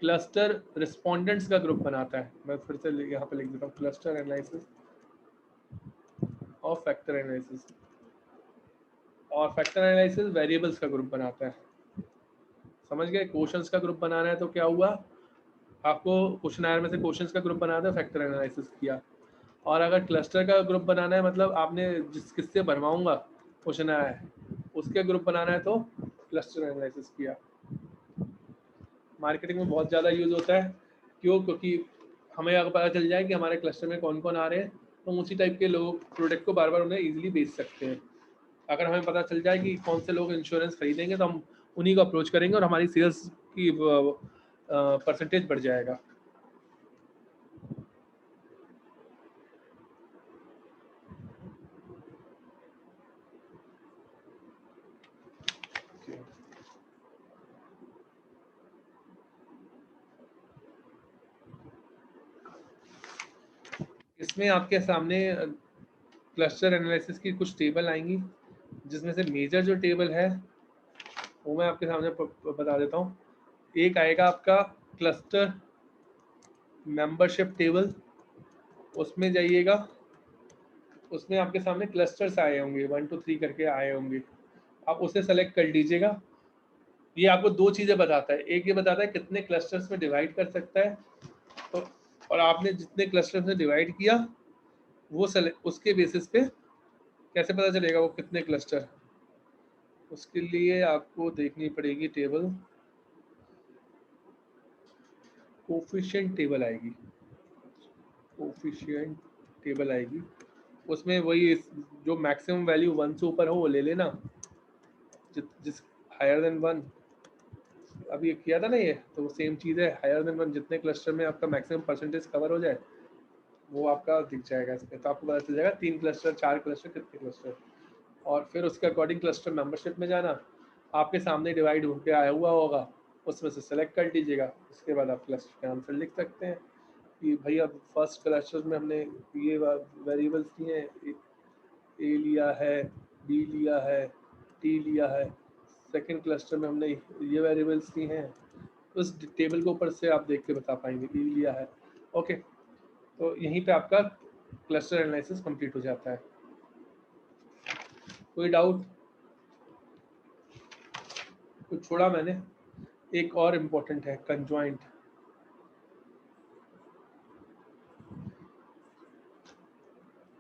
क्लस्टर रिस्पोंडेंट्स का ग्रुप बनाता है, मैं फिर से यहाँ पे लिख देता हूँ, क्लस्टर एनालिसिस और फैक्टर एनालिसिस, और फैक्टर एनालिसिस वेरिएबल्स का ग्रुप बनाता है। समझ गए? क्वेश्चंस का ग्रुप बनाना है तो क्या हुआ, आपको क्वेश्चन आयर में से क्वेश्चंस का ग्रुप बनाना है, फैक्टर एनालिसिस किया, और अगर क्लस्टर का ग्रुप बनाना है, मतलब आपने जिस किससे भरवाऊंगा क्वेश्चन आयर, उसके ग्रुप बनाना है तो क्लस्टर एनालिसिस किया। मार्केटिंग में बहुत ज़्यादा यूज होता है, क्यों? क्योंकि हमें अगर पता चल जाए कि हमारे क्लस्टर में कौन कौन आ रहे हैं, तो हम उसी टाइप के लोग प्रोडक्ट को बार बार उन्हें ईजिली बेच सकते हैं। अगर हमें पता चल जाए कि कौन से लोग इंश्योरेंस खरीदेंगे, तो हम उन्हीं को अप्रोच करेंगे और हमारी सेल्स की परसेंटेज बढ़ जाएगा। इसमें आपके सामने क्लस्टर एनालिसिस की कुछ टेबल आएंगी, जिसमें से मेजर जो टेबल है वो मैं आपके सामने बता देता हूँ। एक आएगा आपका क्लस्टर मेंबरशिप टेबल, उसमें जाइएगा, उसमें आपके सामने क्लस्टर्स आए होंगे, 1 2 3 करके आए होंगे, आप उसे सेलेक्ट कर लीजिएगा। ये आपको दो चीज़ें बताता है, एक ये बताता है कितने क्लस्टर्स में डिवाइड कर सकता है, तो और आपने जितने क्लस्टर्स में डिवाइड किया वो उसके बेसिस पे कैसे पता चलेगा वो कितने क्लस्टर, उसके लिए आपको देखनी पड़ेगी टेबल, कोफिशिएंट टेबल आएगी, कोफिशिएंट टेबल आएगी, उसमें वही जो मैक्सिमम वैल्यू 1 से ऊपर हो वो ले लेना, जिस हायर देन 1 अभी किया था ना ये, तो वो सेम चीज़ है, हायर देन 1 जितने क्लस्टर में आपका मैक्सिमम परसेंटेज कवर हो जाए वो आपका दिख जाएगा इसमें, तो आपको पता चल जाएगा 3 क्लस्टर 4 क्लस्टर कितने क्लस्टर, और फिर उसके अकॉर्डिंग क्लस्टर मेंबरशिप में जाना, आपके सामने डिवाइड होकर आया हुआ होगा, उसमें से सेलेक्ट कर लीजिएगा, उसके बाद आप क्लस्टर के आंसर लिख सकते हैं कि भाई अब फर्स्ट क्लस्टर में हमने ये वेरिएबल्स लिए हैं, ए लिया है, बी लिया है, टी लिया है, सेकंड क्लस्टर में हमने ये वेरिएबल्स ली हैं, उस टेबल के ऊपर से आप देख के बता पाएंगे ई लिया है। ओके, तो यहीं पे आपका क्लस्टर एनालिसिस कंप्लीट हो जाता है। कोई डाउट? कुछ छोड़ा मैंने? एक और इम्पोर्टेंट है कंजॉइंट,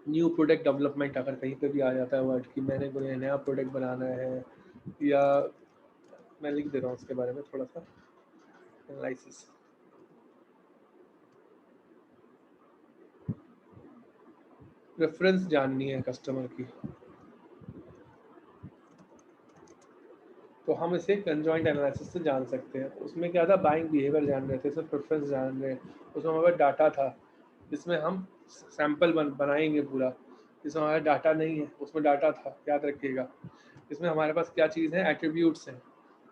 न्यू प्रोडक्ट डेवलपमेंट अगर कहीं पे भी आ जाता है वर्ड कि मैंने कोई नया प्रोडक्ट बनाना है, या मैं लिख दे रहा हूँ उसके बारे में थोड़ा सा एनालिसिस। रेफरेंस जाननी है कस्टमर की, तो हम इसे कंजॉइंट एनालिसिस से जान सकते हैं। उसमें क्या था, बाइंग बिहेवियर जान रहे थे, इसमें प्रेफरेंस जान रहे हैं, उसमें हमारे पास डाटा था, इसमें हम सैंपल बनाएंगे पूरा। इसमें हमारा डाटा नहीं है, उसमें डाटा था, याद रखिएगा। इसमें हमारे पास क्या चीज़ है, एट्रीब्यूट्स हैं।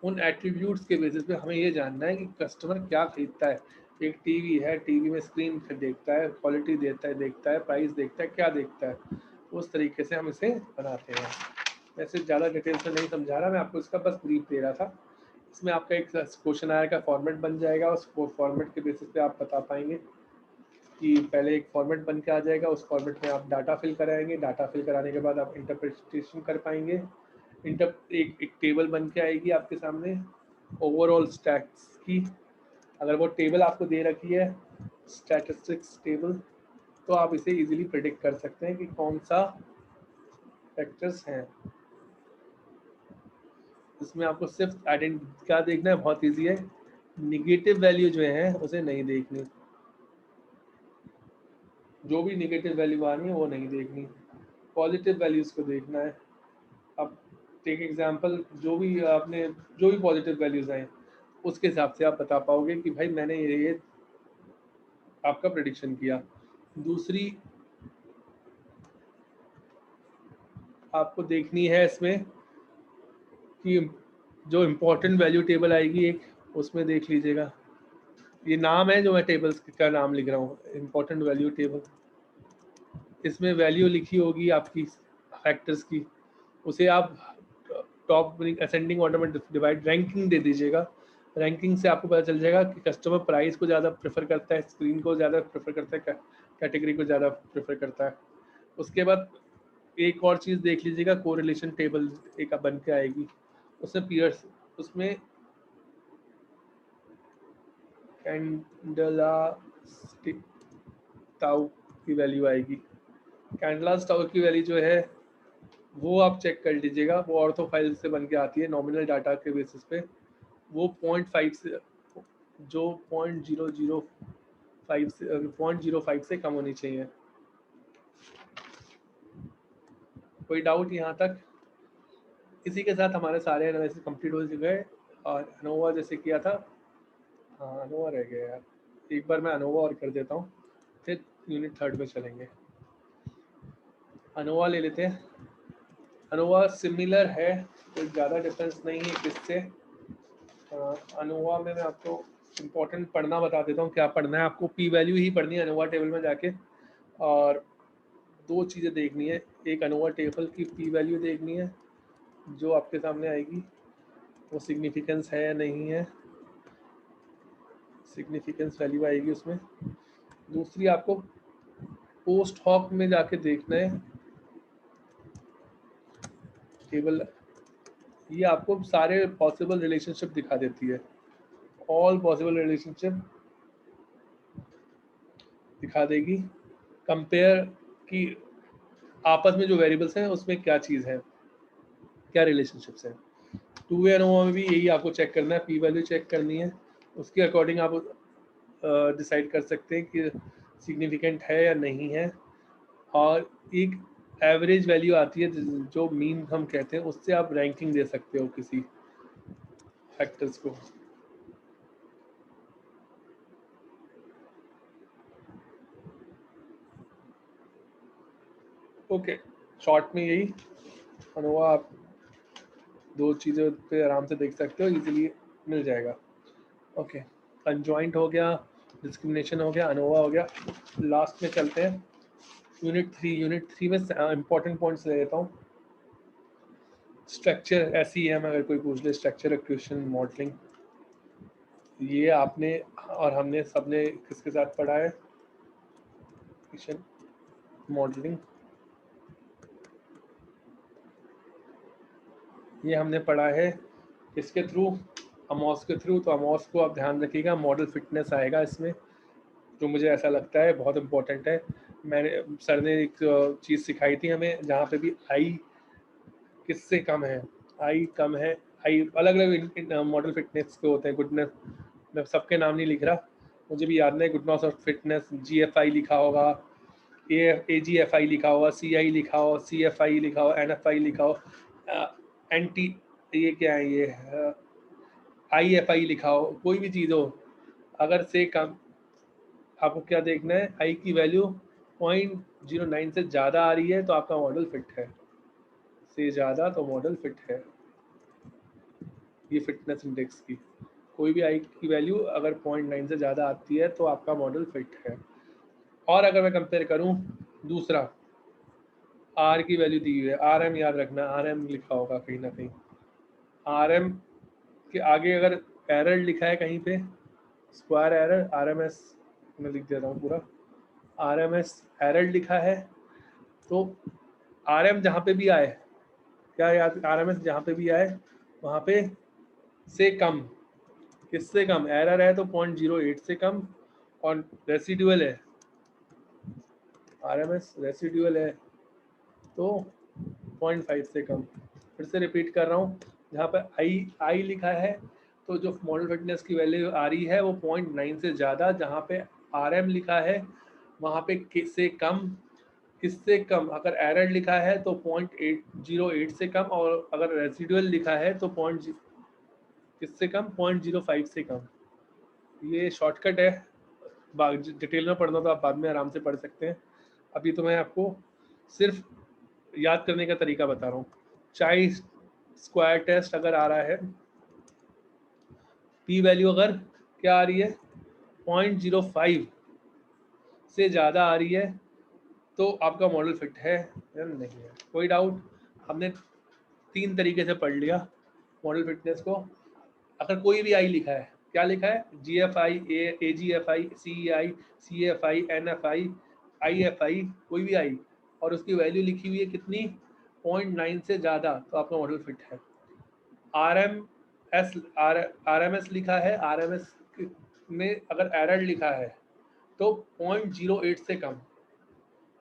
उन एट्रीब्यूट्स के बेसिस पे हमें ये जानना है कि कस्टमर क्या खरीदता है। एक टीवी है, टीवी में स्क्रीन देखता है, क्वालिटी देखता है, प्राइस देखता है, क्या देखता है, उस तरीके से हम इसे बनाते हैं। वैसे ज़्यादा डिटेल से नहीं समझा रहा मैं आपको, इसका बस ब्रीफ दे रहा था। इसमें आपका एक क्वेश्चन आया का फॉर्मेट बन जाएगा, उस फॉर्मेट के बेसिस पे आप बता पाएंगे कि पहले एक फॉर्मेट बन के आ जाएगा, उस फॉर्मेट में आप डाटा फिल कराएंगे, डाटा फिल कराने के बाद आप इंटरप्रिटेशन कर पाएंगे। एक टेबल बन के आएगी आपके सामने ओवरऑल स्टैट्स की। अगर वो टेबल आपको दे रखी है स्टैटिस्टिक्स टेबल, तो आप इसे इजीली प्रिडिक्ट कर सकते हैं कि कौन सा फैक्टर्स हैं। इसमें आपको सिर्फ क्या देखना है, बहुत इजी है, निगेटिव वैल्यू जो है उसे नहीं देखनी, जो भी निगेटिव वैल्यू आ रही है वो नहीं देखनी, पॉजिटिव वैल्यूज को देखना है। अब टेक एग्जांपल, जो भी पॉजिटिव वैल्यूज आए उसके हिसाब से आप बता पाओगे कि भाई मैंने ये आपका प्रेडिक्शन किया। दूसरी आपको देखनी है इसमें कि जो इम्पोर्टेंट वैल्यू टेबल आएगी एक, उसमें देख लीजिएगा, ये नाम है जो मैं टेबल्स का नाम लिख रहा हूँ, इम्पोर्टेंट वैल्यू टेबल। इसमें वैल्यू लिखी होगी आपकी फैक्टर्स की, उसे आप टॉप असेंडिंग ऑर्डर में डिवाइड रैंकिंग दे दीजिएगा। रैंकिंग से आपको पता चल जाएगा कि कस्टमर प्राइस को ज़्यादा प्रेफर करता है, स्क्रीन को ज़्यादा प्रेफर करता है, कैटेगरी को ज़्यादा प्रेफर करता है। उसके बाद एक और चीज़ देख लीजिएगा, कोरिलेशन टेबल एक बन के आएगी, उसमें पीयर्स, उसमें कैंडला टाउ की वैल्यू आएगी। कैंडला टाउ की वैल्यू जो है वो आप चेक कर लीजिएगा, वो ऑर्थो फाइल से बन के आती है नॉमिनल डाटा के बेसिस पे। वो 0.5 से, जो 0.05 से कम होनी चाहिए। कोई डाउट यहाँ तक? इसी के साथ हमारे सारे एनालिसिस कंप्लीट हो चुके हैं। और अनोवा जैसे किया था, हाँ अनोवा रह गया यार, एक बार मैं अनोवा और कर देता हूँ, फिर यूनिट 3 में चलेंगे। अनोवा ले लेते हैं। अनोवा सिमिलर है, कोई ज़्यादा डिफरेंस नहीं है किससे। अनोवा में मैं आपको इम्पोर्टेंट पढ़ना बता देता हूँ, क्या पढ़ना है आपको, पी वैल्यू ही पढ़नी है अनोवा टेबल में जाके। और दो चीज़ें देखनी है, एक अनोवा टेबल की पी वैल्यू देखनी है जो आपके सामने आएगी, वो सिग्निफिकेंस है या नहीं है, सिग्निफिकेंस वैल्यू आएगी उसमें। दूसरी आपको पोस्ट हॉक में जाके देखना है टेबल, ये आपको सारे पॉसिबल रिलेशनशिप दिखा देती है, ऑल पॉसिबल रिलेशनशिप दिखा देगी। कंपेयर की आपस में जो वेरिएबल्स हैं उसमें क्या चीज़ है, क्या रिलेशनशिप्स हैं। टू वे एनोवा में भी यही आपको चेक करना है, पी वैल्यू चेक करनी है, उसके अकॉर्डिंग आप डिसाइड कर सकते हैं कि सिग्निफिकेंट है या नहीं है। और एक एवरेज वैल्यू आती है जो मीन हम कहते हैं, उससे आप रैंकिंग दे सकते हो किसी फैक्टर्स को। ओके, शॉर्ट में यही अनोवा आप दो चीज़ों पे आराम से देख सकते हो, इजीली मिल जाएगा। ओके, कंजॉइंट हो गया, डिस्क्रिमिनेशन हो गया, अनोवा हो गया। लास्ट में चलते हैं यूनिट 3 में इंपॉर्टेंट पॉइंट्स ले लेता हूँ। स्ट्रक्चर SEM अगर कोई पूछ ले, स्ट्रक्चर एक्विजिशन मॉडलिंग, ये आपने और हमने सबने किसके साथ पढ़ा है, मॉडलिंग, ये हमने पढ़ा है किसके थ्रू, अमोस के थ्रू। तो अमोस को आप ध्यान रखिएगा, मॉडल फिटनेस आएगा इसमें, जो मुझे ऐसा लगता है बहुत इंपॉर्टेंट है। मैंने सर ने एक चीज़ सिखाई थी हमें, जहाँ पे भी आई किससे कम है, आई कम है, आई अलग अलग मॉडल फिटनेस के होते हैं। गुडनेस, मैं सबके नाम नहीं लिख रहा, मुझे भी याद नहीं। गुडनेस और फिटनेस, GFI लिखा होगा, AGFI लिखा होगा, CI लिखा हो, CFI लिखा हो, NFI लिखा हो, एंटी, ये क्या है, ये IFI लिखा हो, कोई भी चीज़ हो, अगर से कम, आपको क्या देखना है, आई की वैल्यू 0.09 से ज़्यादा आ रही है तो आपका मॉडल फिट है, से ज़्यादा तो मॉडल फिट है। ये फिटनेस इंडेक्स की कोई भी आई की वैल्यू अगर 0.9 से ज़्यादा आती है तो आपका मॉडल फिट है। और अगर मैं कंपेयर करूं, दूसरा आर की वैल्यू दी हुई है, RM याद रखना, RM लिखा होगा कहीं ना कहीं। RM के आगे अगर एरर लिखा है कहीं पे, स्क्वायर एरर, RMS मैं लिख देता हूँ पूरा, RMS एरर लिखा है, तो RM जहाँ पे भी आए, क्या याद, RMS जहाँ पे भी आए वहाँ पे से कम, किससे कम, एरर है तो 0.08 से कम, और रेसिडुअल है, RMS रेसिडुअल है तो 0.5 से कम। फिर से रिपीट कर रहा हूँ, जहाँ पर आई लिखा है तो जो मॉडल फिटनेस की वैल्यू आ रही है वो 0.9 से ज़्यादा, जहाँ पे RM लिखा है वहाँ पे से कम, किससे कम, अगर एरर लिखा है तो 0.808 से कम, और अगर रेसिडुअल लिखा है तो किससे कम, 0.05 से कम। ये शॉर्टकट है, डिटेल में पढ़ना तो आप बाद में आराम से पढ़ सकते हैं, अभी तो मैं आपको सिर्फ याद करने का तरीका बता रहा हूँ। चाई स्क्वायर टेस्ट अगर आ रहा है, पी वैल्यू अगर क्या आ रही है, 0.05 से ज़्यादा आ रही है तो आपका मॉडल फिट है या नहीं है। कोई डाउट? हमने 3 तरीके से पढ़ लिया मॉडल फिटनेस को। अगर कोई भी आई लिखा है, क्या लिखा है, GFI, AGFI, CEI, CFI, NFI, IFI, कोई भी आई, और उसकी वैल्यू लिखी हुई है कितनी, 0.9 से ज़्यादा, तो आपका मॉडल फिट है। RMS लिखा है, RMS में अगर एरर लिखा है तो 0.08 से कम,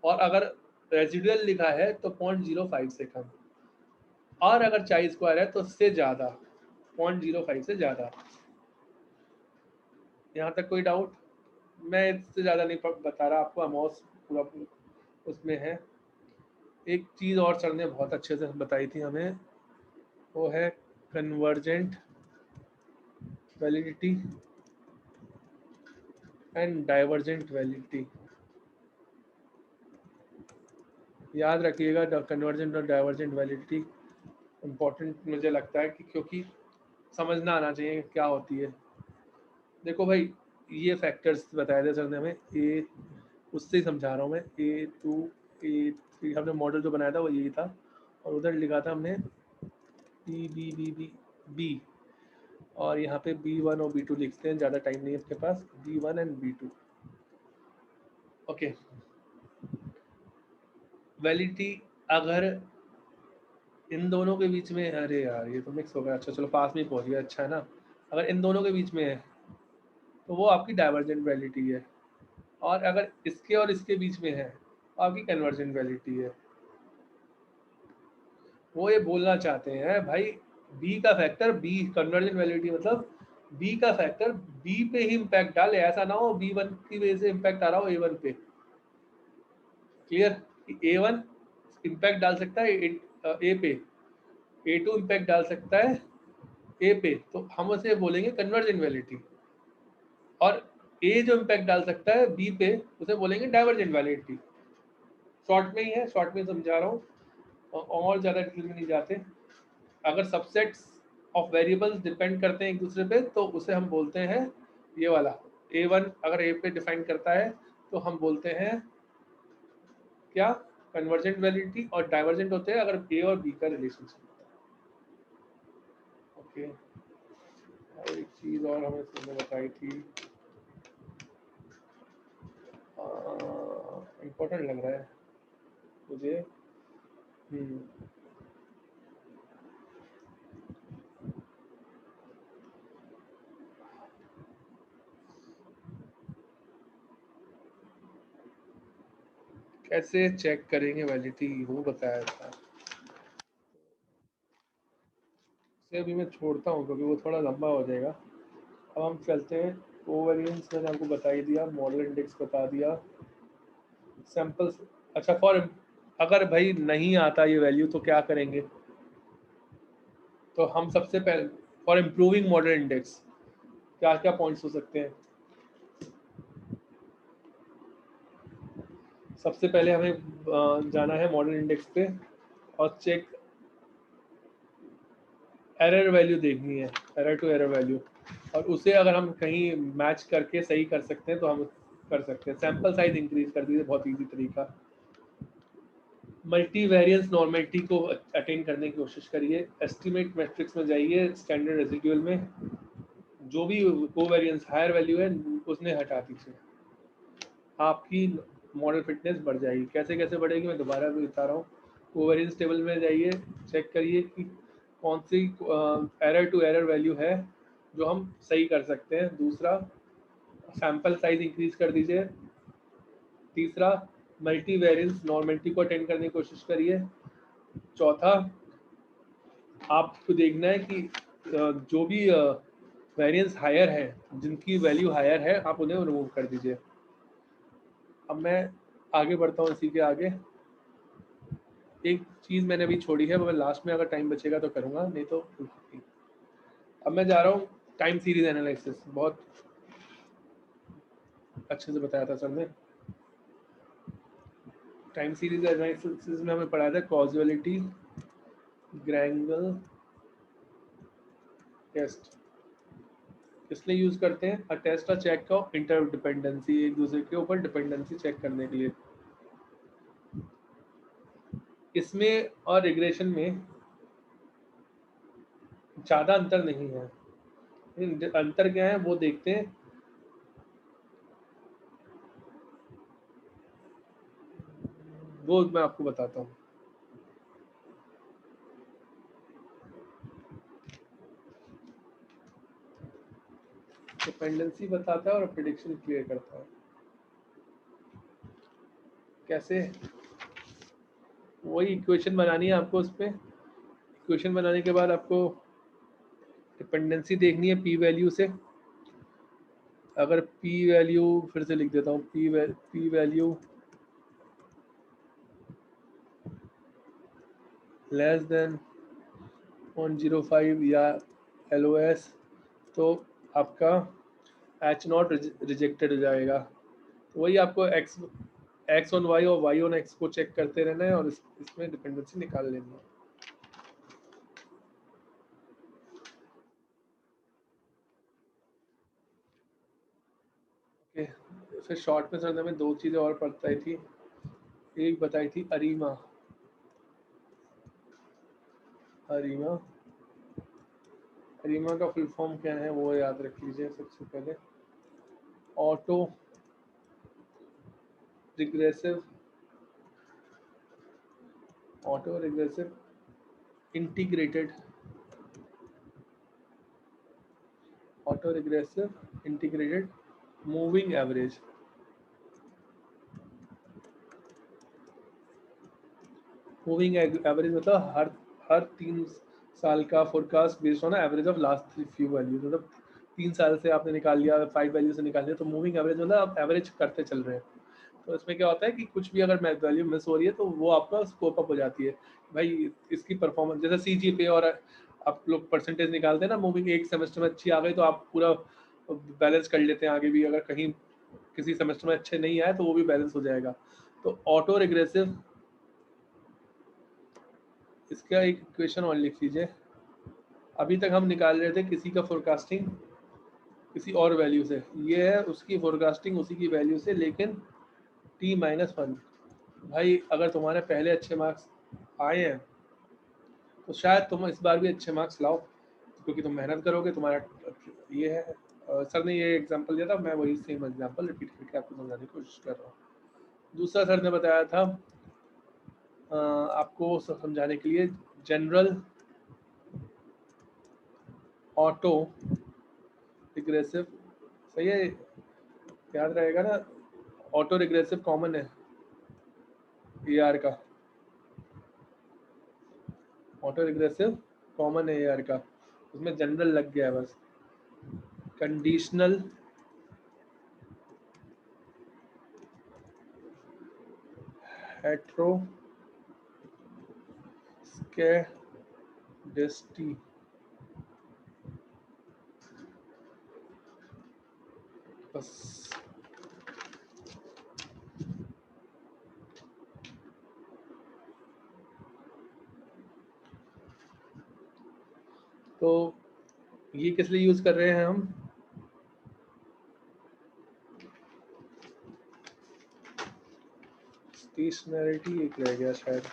और अगर रेजिडुअल लिखा है तो 0.05 से कम, और अगर चाई स्क्वायर है तो उससे ज़्यादा, 0.05 से ज़्यादा। यहाँ तक कोई डाउट? मैं इससे ज़्यादा नहीं बता रहा आपको, अमाउस पूरा उसमें है। एक चीज़ और सर ने बहुत अच्छे से बताई थी हमें, वो है convergent validity and divergent validity. याद रखिएगा, कन्वर्जेंट और डाइवर्जेंट वैलिडिटी इम्पोर्टेंट मुझे लगता है, कि क्योंकि समझना आना चाहिए क्या होती है। देखो भाई, ये फैक्टर्स बताए थे सर ने हमें, ए उससे ही समझा रहा हूँ मैं, A2 A3 हमने मॉडल जो बनाया था वो यही था, और उधर लिखा था हमने बी, और यहाँ पे B1 और B2 लिखते हैं, ज़्यादा टाइम नहीं है अपने पास, B1 and B2। Okay, validity अगर इन दोनों के बीच में, अरे यार ये तो मिक्स हो गया, अच्छा चलो पास में ही पहुँच गया, अच्छा है ना। अगर इन दोनों के बीच में है तो वो आपकी डाइवर्जेंट वैलिडिटी है, और अगर इसके और इसके बीच में है तो आपकी कन्वर्जेंट वैलिडिटी है। वो ये बोलना चाहते हैं भाई, बी का फैक्टर बी, कन्वर्जेंट वैलिडिटी मतलब बी का फैक्टर बी पे ही इम्पैक्ट डाले, ऐसा ना हो B1 की वजह से इम्पैक्ट आ रहा हो A1 पे। क्लियर? A1 इम्पैक्ट डाल सकता है A पे, A2 इम्पैक्ट डाल सकता है A पे, तो हम उसे बोलेंगे कन्वर्जेंट वैलिडिटी, और A जो इम्पैक्ट डाल सकता है B पे उसे बोलेंगे डाइवर्जेंट वैलिडिटी। शॉर्ट में ही है, शॉर्ट में समझा रहा हूँ, और ज़्यादा डिटेल में नहीं जाते। अगर सबसेट्स ऑफ वेरिएबल्स डिपेंड करते हैं एक दूसरे पे तो उसे हम बोलते हैं ये वाला, A1 अगर A पे डिफाइन करता है तो हम बोलते हैं क्या, कन्वर्जेंट वैलिडिटी, और डाइवर्जेंट होते हैं अगर A और B का रिलेशनशिप होता है। ओके, और एक चीज़ और हमें तुमने बताई थी, इम्पोर्टेंट लग रहा है मुझे। हम्म, कैसे चेक करेंगे वैलिडिटी वो बताया था। इसे अभी मैं छोड़ता हूँ क्योंकि वो थोड़ा लंबा हो जाएगा। अब हम चलते हैं कोवेरिएंस, मैंने आपको बता ही दिया, मॉडल इंडेक्स बता दिया, सैंपल्स। अच्छा फॉर, अगर भाई नहीं आता ये वैल्यू तो क्या करेंगे? तो हम सबसे पहले फॉर इम्प्रूविंग मॉडल इंडेक्स क्या क्या पॉइंट्स हो सकते हैं? सबसे पहले हमें जाना है मॉडल इंडेक्स पे और चेक एरर वैल्यू देखनी है, एरर टू एरर वैल्यू, और उसे अगर हम कहीं मैच करके सही कर सकते हैं तो हम कर सकते हैं। सैंपल साइज इंक्रीज कर दीजिए, बहुत इजी तरीका। मल्टी वेरिएंस नॉर्मेलिटी को अटेन करने की कोशिश करिए। एस्टिमेट मैट्रिक्स में जाइए, स्टैंडर्ड रेसिड्यूल में जो भी कोवेरिएंस हायर वैल्यू है उसने हटा दीजिए, आपकी मॉडल फिटनेस बढ़ जाएगी। कैसे कैसे बढ़ेगी मैं दोबारा भी बता रहा हूँ। कोवेरिएंस टेबल में जाइए, चेक करिए कि कौन सी एरर टू एरर वैल्यू है जो हम सही कर सकते हैं। दूसरा, सैंपल साइज इंक्रीज कर दीजिए। तीसरा, मल्टी वेरिएंस नॉर्मेलिटी को अटेंड करने की कोशिश करिए। चौथा, आपको देखना है कि जो भी वेरिएंस हायर है, जिनकी वैल्यू हायर है, आप उन्हें रिमूव कर दीजिए। अब मैं आगे बढ़ता हूँ, इसी के आगे एक चीज़ मैंने अभी छोड़ी है, वो मैं लास्ट में अगर टाइम बचेगा तो करूँगा, नहीं तो। अब मैं जा रहा हूँ टाइम सीरीज एनालिसिस, बहुत अच्छे से बताया था सर ने। टाइम सीरीज एनालिसिस में हमें पढ़ाया था कॉजुअलिटी ग्रैंगल टेस्ट। इसलिए यूज करते हैं अ टेस्ट अ चेक का इंटरडिपेंडेंसी, एक दूसरे के ऊपर डिपेंडेंसी चेक करने के लिए। इसमें और रिग्रेशन में ज़्यादा अंतर नहीं है। अंतर क्या है वो देखते हैं। वो मैं आपको बताता हूँ। डिपेंडेंसी बताता है और प्रिडिक्शन क्लियर करता है। कैसे? वही इक्वेशन बनानी है आपको। उस पर इक्वेशन बनाने के बाद आपको डिपेंडेंसी देखनी है पी वैल्यू से। अगर पी वैल्यू, फिर से लिख देता हूँ, पी वैल्यू लेस देन 0.05 या LOS, तो आपका H0 रिजेक्टेड हो जाएगा। तो वही आपको एक्स ऑन वाई और वाई ऑन एक्स को चेक करते रहना है और इसमें डिपेंडेंसी निकाल लेनी है। ओके, फिर शॉर्ट में सर हमें दो चीज़ें और बताई थी। एक बताई थी अरीमा। अरीमा अरीमा का फुल फॉर्म क्या है वो याद रख लीजिए सबसे पहले। Auto regressive integrated moving average. Moving average मतलब हर 3 साल का forecast based on average of last few values. मतलब 3 साल से आपने निकाल लिया, 5 वैल्यू से निकाल लिया, तो मूविंग एवरेज मतलब आप एवरेज करते चल रहे हैं। तो इसमें क्या होता है कि कुछ भी अगर वैल्यू मिस हो रही है तो वो आपका स्कोप अप हो जाती है। भाई इसकी परफॉर्मेंस जैसे CGPA और आप लोग परसेंटेज निकालते हैं ना, मूविंग एक सेमेस्टर में अच्छी आ गई तो आप पूरा बैलेंस कर लेते हैं आगे भी। अगर कहीं किसी सेमेस्टर में अच्छे नहीं आए तो वो भी बैलेंस हो जाएगा। तो ऑटो रिग्रेसिव, इसका एक इक्वेशन और लिख लीजिए। अभी तक हम निकाल रहे थे किसी का फोरकास्टिंग किसी और वैल्यू से, ये है उसकी फोरकास्टिंग उसी की वैल्यू से, लेकिन T-1। भाई अगर तुम्हारे पहले अच्छे मार्क्स आए हैं तो शायद तुम इस बार भी अच्छे मार्क्स लाओ, क्योंकि तुम मेहनत करोगे। तुम्हारा ये है, सर ने ये एग्जांपल दिया था, मैं वही सेम एग्जांपल रिपीट करके आपको समझाने की कोशिश कर रहा हूँ। दूसरा सर ने बताया था आपको समझाने के लिए, जनरल ऑटो रिग्रेसिव, सही है, याद रहेगा ना। ऑटो रिग्रेसिव कॉमन है, AR का, ऑटो रिग्रेसिव कॉमन है AR का, उसमें जनरल लग गया है बस। कंडीशनल हेट्रोस्कैडेस्टी, बस। तो ये किस लिए यूज कर रहे हैं हम? स्टेशनरिटी एक रह गया शायद।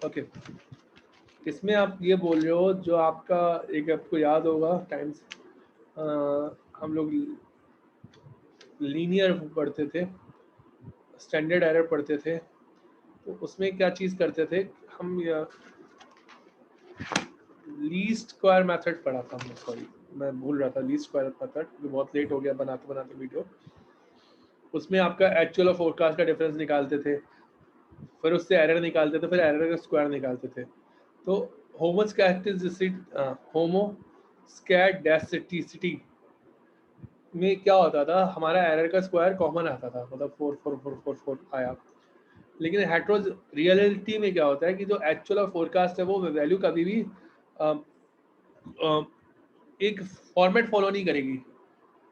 ओके, इसमें आप ये बोल रहे हो जो आपका, एक आपको याद होगा टाइम्स, हम लोग लीनियर पढ़ते थे, स्टैंडर्ड एरर पढ़ते थे, तो उसमें क्या चीज़ करते थे हम? लीस्ट स्क्वायर मेथड पढ़ा था हमने, सॉरी मैं भूल रहा था, लीस्ट स्क्वायर मेथड, जो बहुत लेट हो गया बनाते बनाते वीडियो। उसमें आपका एक्चुअल और फोरकास्ट का डिफरेंस निकालते थे, फिर उससे एरर निकालते थे, फिर एरर का स्क्वायर निकालते थे। तो होमोस्कैडेस्टिसिटी में क्या होता था, हमारा एरर का स्क्वायर कॉमन आता था, मतलब 4 आया। लेकिन हेट्रो रियलिटी में क्या होता है कि जो एक्चुअल और फोरकास्ट है वो वैल्यू कभी भी एक फॉर्मेट फॉलो नहीं करेगी।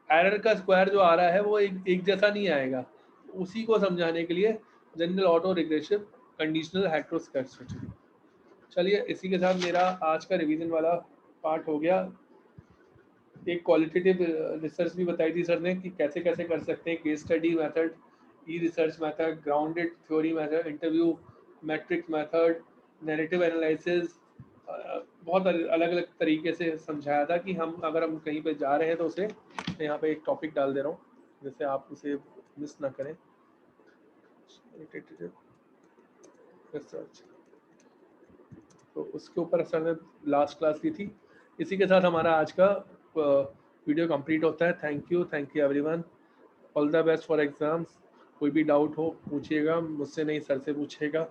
एरर का स्क्वायर जो आ रहा है वो एक जैसा नहीं आएगा। उसी को समझाने के लिए जनरल ऑटो रिग्रेसिव कंडीशनल हेट्रोस्कैडेस्टी। चलिए, इसी के साथ मेरा आज का रिवीजन वाला पार्ट हो गया। एक क्वालिटेटिव रिसर्च भी बताई थी सर ने कि कैसे कैसे कर सकते हैं, केस स्टडी मेथड, ई research method, grounded theory method, interview matrix method, narrative analysis, बहुत अलग अलग तरीके से समझाया था कि हम अगर हम कहीं पे जा रहे हैं तो उसे, मैं यहाँ पे एक टॉपिक डाल दे रहा हूँ जिससे आप उसे मिस ना करें। रिसर्च, तो उसके ऊपर सर ने लास्ट क्लास ली थी। इसी के साथ हमारा आज का वीडियो कंप्लीट होता है। Thank you everyone, all the best for exams. कोई भी डाउट हो पूछिएगा, मुझसे नहीं सर से पूछिएगा।